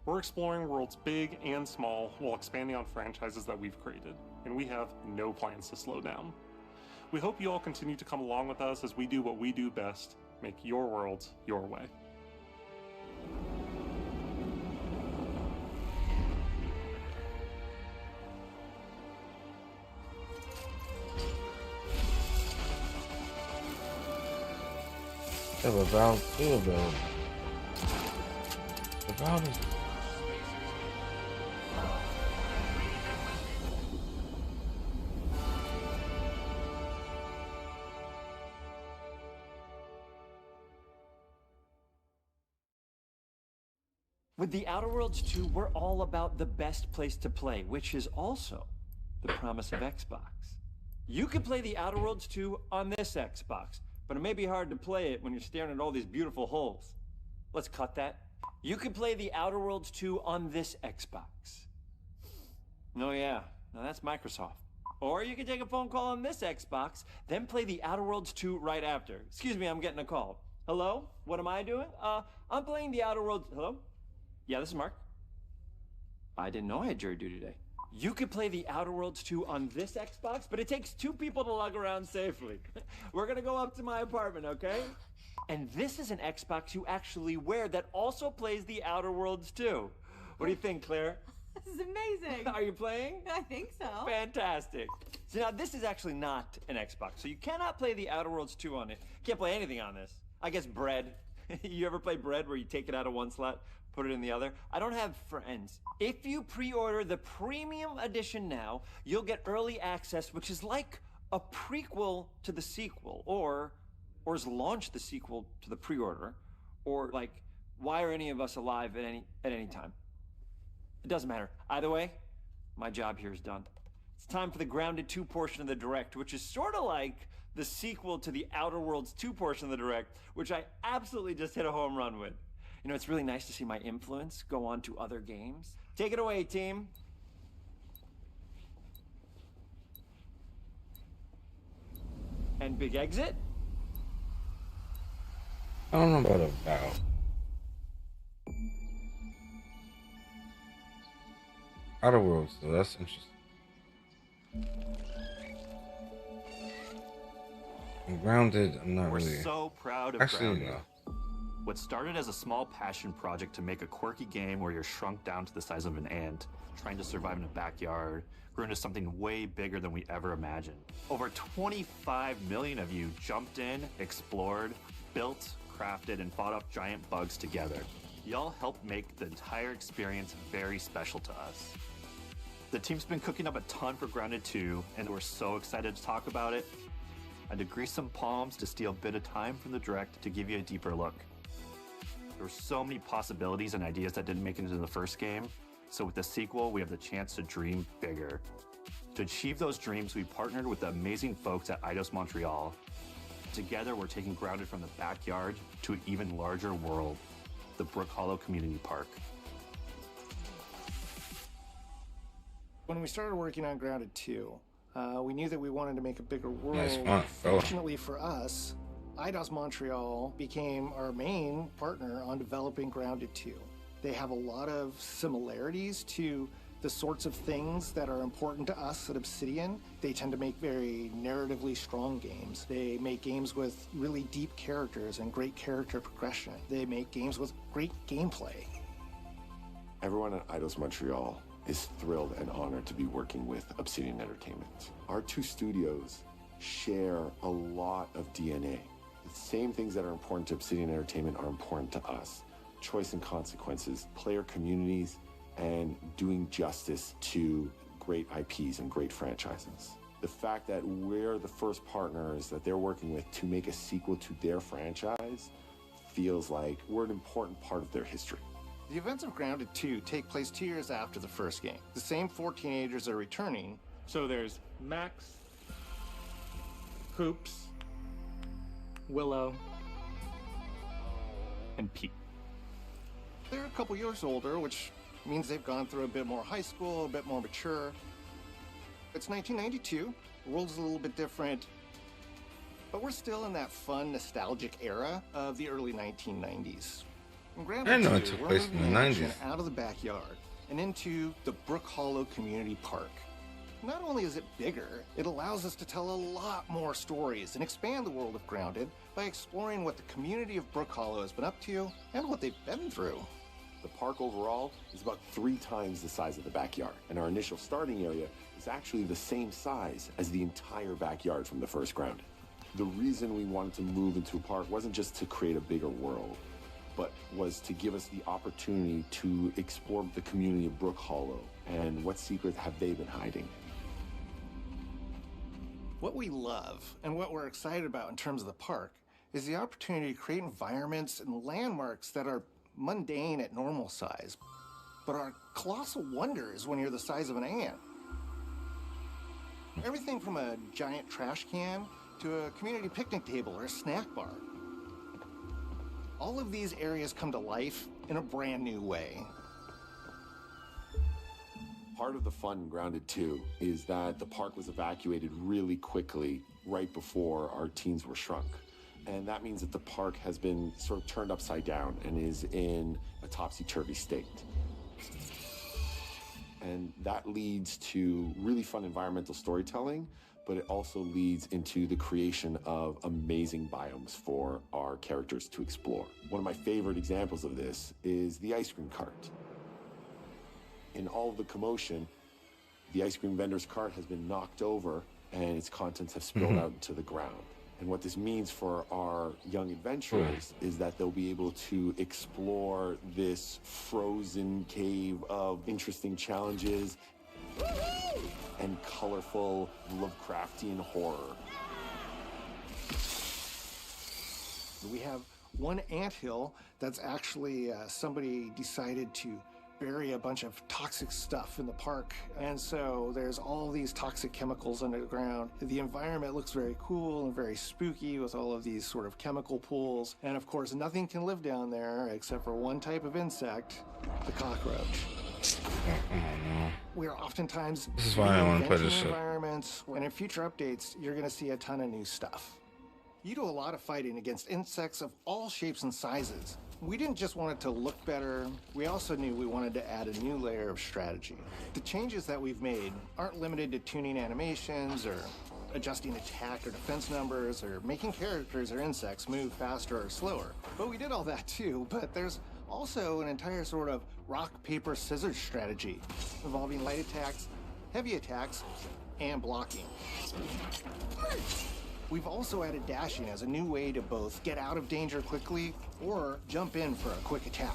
We're exploring worlds big and small while expanding on franchises that we've created, and we have no plans to slow down. We hope you all continue to come along with us as we do what we do best, make your worlds your way. have a Valve 2 available. The Valve is... With The Outer Worlds 2, we're all about the best place to play, which is also the promise of Xbox. You can play The Outer Worlds 2 on this Xbox, but it may be hard to play it when you're staring at all these beautiful holes. Let's cut that. You can play The Outer Worlds 2 on this Xbox. Oh yeah, now that's Microsoft. Or you can take a phone call on this Xbox, then play The Outer Worlds 2 right after. Excuse me, I'm getting a call. Hello? What am I doing? I'm playing The Outer Worlds... Hello? Yeah, this is Mark. I didn't know I had jury duty today. You could play The Outer Worlds 2 on this Xbox, but it takes 2 people to lug around safely. We're gonna go up to my apartment, okay? And this is an Xbox you actually wear that also plays The Outer Worlds 2. What do you think, Claire? This is amazing. Are you playing? I think so. Fantastic. So now this is actually not an Xbox, so you cannot play The Outer Worlds 2 on it. Can't play anything on this. I guess Bread. You ever play Bread where you take it out of one slot, put it in the other? I don't have friends. If you pre-order the premium edition now, you'll get early access, which is like a prequel to the sequel, or is launch the sequel to the pre-order, or like, why are any of us alive at any time? It doesn't matter. Either way, my job here is done. It's time for the Grounded 2 portion of the Direct, which is sort of like the sequel to the Outer Worlds 2 portion of the Direct, which I absolutely just hit a home run with. You know, it's really nice to see my influence go on to other games. Take it away, team. And big exit? I don't know about a Valve. Outer Worlds, though, that's interesting. And Grounded, I'm not really... We're so proud of Actually, Grounded. no. What started as a small passion project to make a quirky game where you're shrunk down to the size of an ant, trying to survive in a backyard, grew into something way bigger than we ever imagined. Over 25 million of you jumped in, explored, built, crafted, and fought off giant bugs together. Y'all helped make the entire experience very special to us. The team's been cooking up a ton for Grounded 2, and we're so excited to talk about it. I had to grease some palms to steal a bit of time from the Direct to give you a deeper look. There were so many possibilities and ideas that didn't make it into the first game, so with the sequel, we have the chance to dream bigger. To achieve those dreams, we partnered with the amazing folks at Eidos Montreal. Together, we're taking Grounded from the backyard to an even larger world, the Brook Hollow Community Park. When we started working on Grounded 2, we knew that we wanted to make a bigger world. Nice font. Fortunately for us, Eidos Montreal became our main partner on developing Grounded 2. They have a lot of similarities to the sorts of things that are important to us at Obsidian. They tend to make very narratively strong games. They make games with really deep characters and great character progression. They make games with great gameplay. Everyone at Eidos Montreal is thrilled and honored to be working with Obsidian Entertainment. Our two studios share a lot of DNA. The same things that are important to Obsidian Entertainment are important to us. Choice and consequences, player communities, and doing justice to great IPs and great franchises. The fact that we're the first partners that they're working with to make a sequel to their franchise feels like we're an important part of their history. The events of Grounded 2 take place 2 years after the first game. The same 4 teenagers are returning. So there's Max, Hoops, Willow, and Pete. They're a couple years older, which means they've gone through a bit more high school, a bit more mature. It's 1992. The world's a little bit different, but we're still in that fun, nostalgic era of the early 1990s. In I didn't know it 2, took we're place in moving the action 90s. out of the backyard and into the Brook Hollow Community Park. Not only is it bigger, it allows us to tell a lot more stories and expand the world of Grounded by exploring what the community of Brook Hollow has been up to and what they've been through. The park overall is about 3 times the size of the backyard, and our initial starting area is actually the same size as the entire backyard from the first Grounded. The reason we wanted to move into a park wasn't just to create a bigger world, but was to give us the opportunity to explore the community of Brook Hollow and what secrets have they been hiding. What we love and what we're excited about in terms of the park is the opportunity to create environments and landmarks that are mundane at normal size, but are colossal wonders when you're the size of an ant. Everything from a giant trash can to a community picnic table or a snack bar. All of these areas come to life in a brand new way. Part of the fun in Grounded 2 is that the park was evacuated really quickly right before our teens were shrunk. And that means that the park has been sort of turned upside down and is in a topsy-turvy state. And that leads to really fun environmental storytelling, but it also leads into the creation of amazing biomes for our characters to explore. One of my favorite examples of this is the ice cream cart. In all of the commotion, the ice cream vendor's cart has been knocked over and its contents have spilled out into the ground. And what this means for our young adventurers is that they'll be able to explore this frozen cave of interesting challenges and colorful Lovecraftian horror. We have one anthill that's actually somebody decided to bury a bunch of toxic stuff in the park. And so there's all these toxic chemicals underground. The environment looks very cool and very spooky with all of these sort of chemical pools. And of course, nothing can live down there except for one type of insect, the cockroach. We are oftentimes This is why I want to play this shit. environments, and in future updates, you're going to see a ton of new stuff. You do a lot of fighting against insects of all shapes and sizes. We didn't just want it to look better, we also knew we wanted to add a new layer of strategy. The changes that we've made aren't limited to tuning animations or adjusting attack or defense numbers or making characters or insects move faster or slower. But we did all that too, but there's also an entire sort of rock, paper, scissors strategy involving light attacks, heavy attacks, and blocking. We've also added dashing as a new way to both get out of danger quickly or jump in for a quick attack.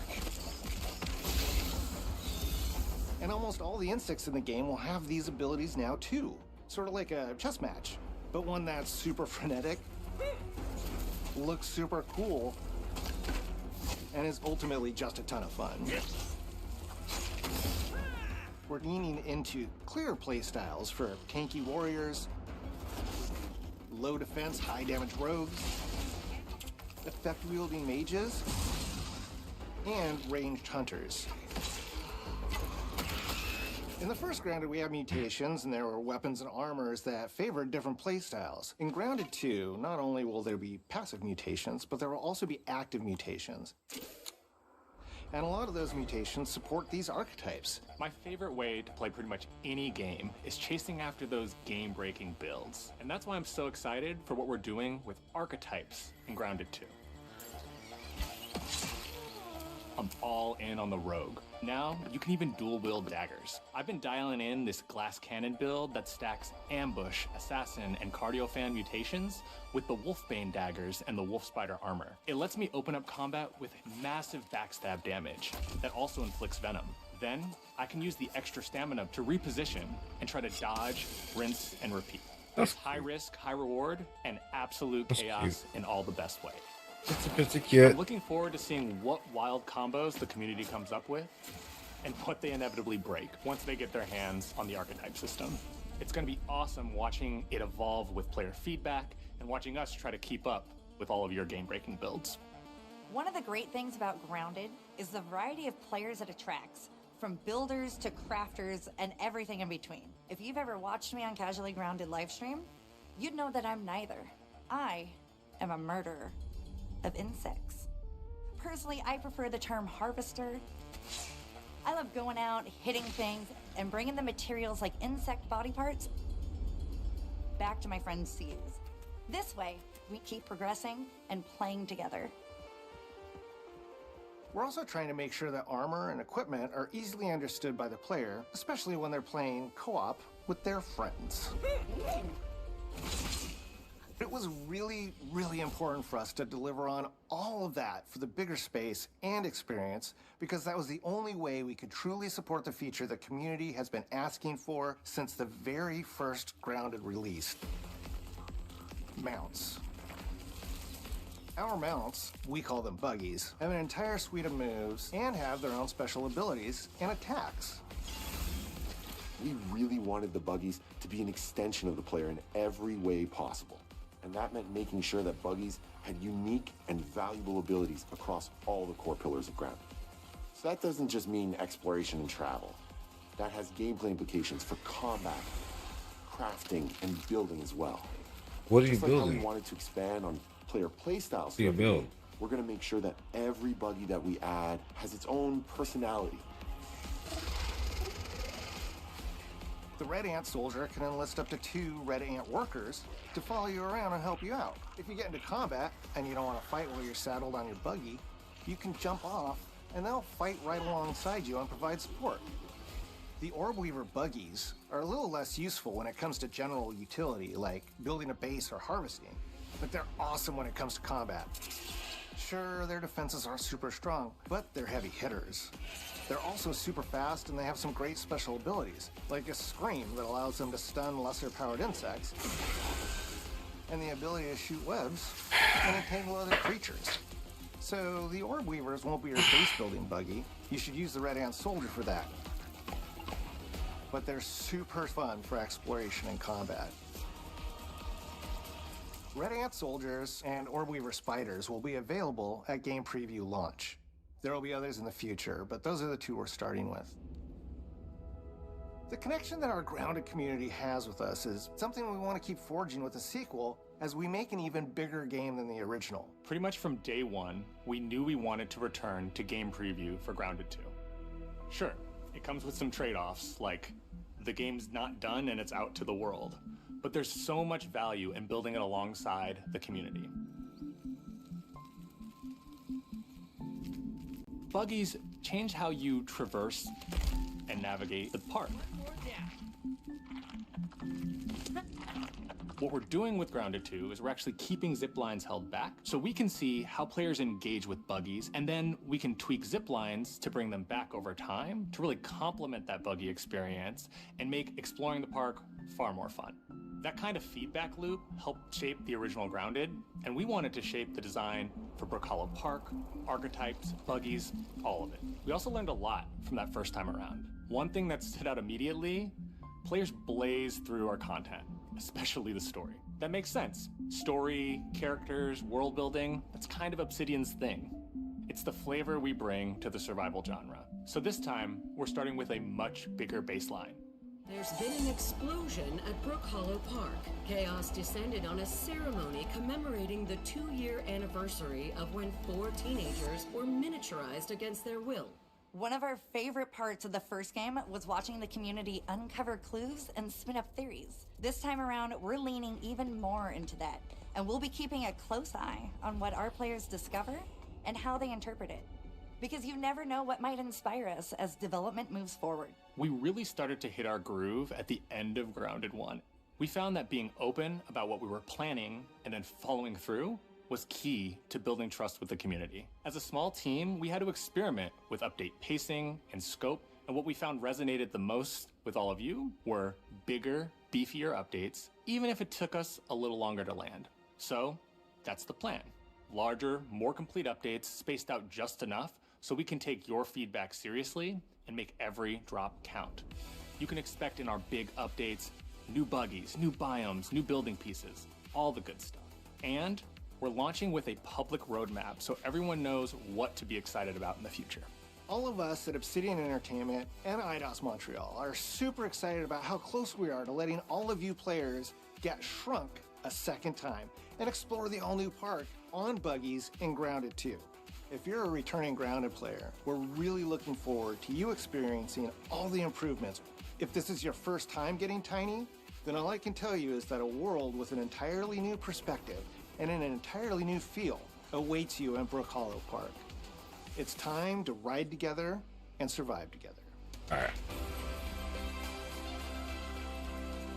And almost all the insects in the game will have these abilities now too. Sort of like a chess match, but one that's super frenetic, looks super cool, and is ultimately just a ton of fun. We're leaning into clear play styles for tanky warriors, low defense, high damage rogues, effect wielding mages, and ranged hunters. In the first Grounded, we have mutations, and there were weapons and armors that favored different playstyles. In Grounded 2, not only will there be passive mutations, but there will also be active mutations. And a lot of those mutations support these archetypes. My favorite way to play pretty much any game is chasing after those game-breaking builds. And that's why I'm so excited for what we're doing with archetypes in Grounded 2. I'm all in on the rogue. Now, you can even dual wield daggers. I've been dialing in this glass cannon build that stacks ambush, assassin, and cardiofan mutations with the wolfbane daggers and the wolf spider armor. It lets me open up combat with massive backstab damage that also inflicts venom. Then, I can use the extra stamina to reposition and try to dodge, rinse, and repeat. It's high risk, high reward, and absolute chaos in all the best way. It's cute. I'm looking forward to seeing what wild combos the community comes up with and what they inevitably break once they get their hands on the archetype system. It's going to be awesome watching it evolve with player feedback and watching us try to keep up with all of your game-breaking builds. One of the great things about Grounded is the variety of players it attracts, from builders to crafters and everything in between. If you've ever watched me on Casually Grounded livestream, you'd know that I'm neither. I am a murderer of insects. Personally, I prefer the term harvester. I love going out, hitting things, and bringing the materials like insect body parts back to my friends to use. This way, we keep progressing and playing together. We're also trying to make sure that armor and equipment are easily understood by the player, especially when they're playing co-op with their friends. It was really, really important for us to deliver on all of that for the bigger space and experience, because that was the only way we could truly support the feature the community has been asking for since the very first Grounded release. Mounts. Our mounts, we call them buggies, have an entire suite of moves and have their own special abilities and attacks. We really wanted the buggies to be an extension of the player in every way possible. And that meant making sure that buggies had unique and valuable abilities across all the core pillars of Grounded. So that doesn't just mean exploration and travel. That has gameplay implications for combat, crafting, and building as well. What are you Just like how building? we wanted to expand on player playstyles. What do you build? We're going to make sure that every buggy that we add has its own personality. The Red Ant Soldier can enlist up to 2 Red Ant workers to follow you around and help you out. If you get into combat and you don't want to fight while you're saddled on your buggy, you can jump off and they'll fight right alongside you and provide support. The Orb Weaver buggies are a little less useful when it comes to general utility, like building a base or harvesting, but they're awesome when it comes to combat. Sure, their defenses aren't super strong, but they're heavy hitters. They're also super fast, and they have some great special abilities, like a scream that allows them to stun lesser-powered insects, and the ability to shoot webs and entangle other creatures. So the Orb Weavers won't be your base-building buggy. You should use the Red Ant Soldier for that. But they're super fun for exploration and combat. Red Ant Soldiers and Orb Weaver Spiders will be available at Game Preview launch. There will be others in the future, but those are the 2 we're starting with. The connection that our Grounded community has with us is something we want to keep forging with the sequel as we make an even bigger game than the original. Pretty much from day one, we knew we wanted to return to Game Preview for Grounded 2. Sure, it comes with some trade-offs, like the game's not done and it's out to the world, but there's so much value in building it alongside the community. Buggies change how you traverse and navigate the park. What we're doing with Grounded 2 is we're actually keeping zip lines held back so we can see how players engage with buggies, and then we can tweak zip lines to bring them back over time to really complement that buggy experience and make exploring the park far more fun. That kind of feedback loop helped shape the original Grounded, and we wanted to shape the design for Brook Hollow Park, archetypes, buggies, all of it. We also learned a lot from that first time around. One thing that stood out immediately, players blaze through our content, especially the story. That makes sense. Story, characters, world building, that's kind of Obsidian's thing. It's the flavor we bring to the survival genre. So this time, we're starting with a much bigger baseline. There's been an explosion at Brook Hollow Park. Chaos descended on a ceremony commemorating the 2-year anniversary of when 4 teenagers were miniaturized against their will. One of our favorite parts of the first game was watching the community uncover clues and spin up theories. This time around, we're leaning even more into that, and we'll be keeping a close eye on what our players discover and how they interpret it. Because you never know what might inspire us as development moves forward. We really started to hit our groove at the end of Grounded 1. We found that being open about what we were planning and then following through was key to building trust with the community. As a small team, we had to experiment with update pacing and scope, and what we found resonated the most with all of you were bigger, beefier updates, even if it took us a little longer to land. So that's the plan. Larger, more complete updates spaced out just enough so we can take your feedback seriously and make every drop count. You can expect in our big updates, new buggies, new biomes, new building pieces, all the good stuff. And we're launching with a public roadmap so everyone knows what to be excited about in the future. All of us at Obsidian Entertainment and IDOS Montreal are super excited about how close we are to letting all of you players get shrunk a second time and explore the all-new park on buggies in Grounded 2. If you're a returning Grounded player, we're really looking forward to you experiencing all the improvements. If this is your first time getting Tiny, then all I can tell you is that a world with an entirely new perspective and an entirely new feel awaits you in Brook Hollow Park. It's time to ride together and survive together. All right.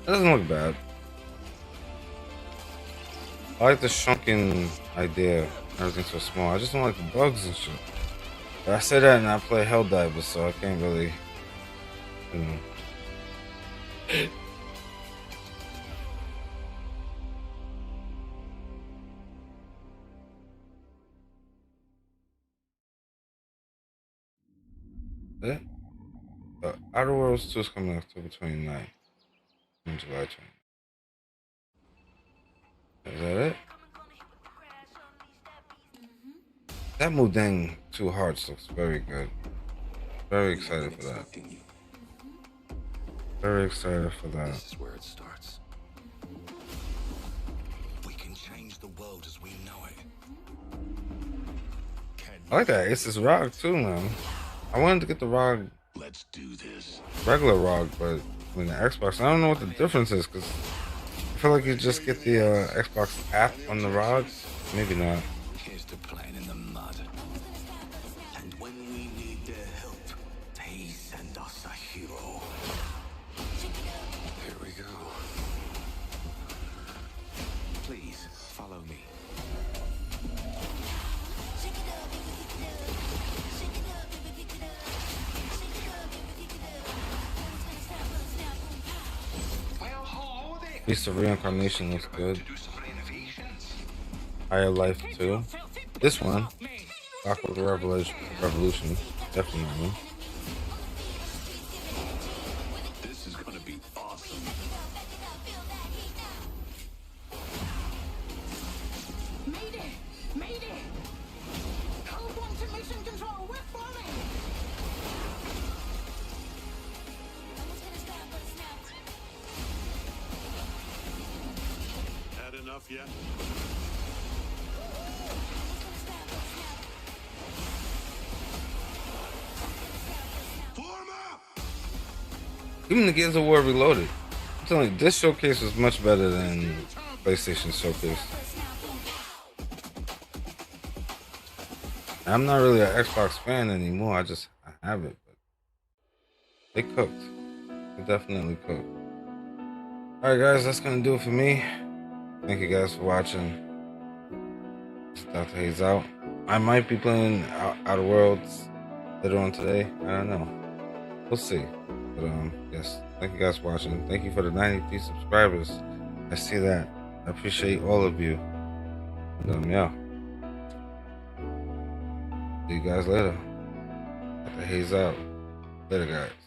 That doesn't look bad. I like the shrunken idea. Everything's so small. I just don't like the bugs and shit. But I say that and I play Helldivers, so I can't really, you know. Yeah. Outer Worlds 2 is coming October 29th and July 20th. Is that it? That Mudang 2 Hearts looks very good. Very excited for that. Very excited for that. This is where it starts. We can change the world as we know it. I like that Aces ROG too, man. I wanted to get the ROG. Let's do this. Regular ROG, but when the Xbox, I don't know what the difference is, because I feel like you just get the Xbox app on the ROG. Maybe not. Here's the plan in the mud. And when we need their help, they send us a hero. Here we go. Please follow me. Beast of Reincarnation looks good. Higher Life 2. This one, Clockwork Revolution, definitely. This is gonna be awesome. Mayday! Mayday! Code 1 to mission control, we're falling! Had enough yet? Even the Gears of War Reloaded. I'm telling you, this showcase was much better than PlayStation Showcase. I'm not really an Xbox fan anymore. I have it, but they cooked. They definitely cooked. All right, guys, that's gonna do it for me. Thank you guys for watching. It's Dr. Haze out. I might be playing Outer Worlds later on today. I don't know. We'll see. But yes, thank you guys for watching. Thank you for the 93 subscribers. I see that. I appreciate all of you. And yeah. See you guys later. Dr. Haze out. Later, guys.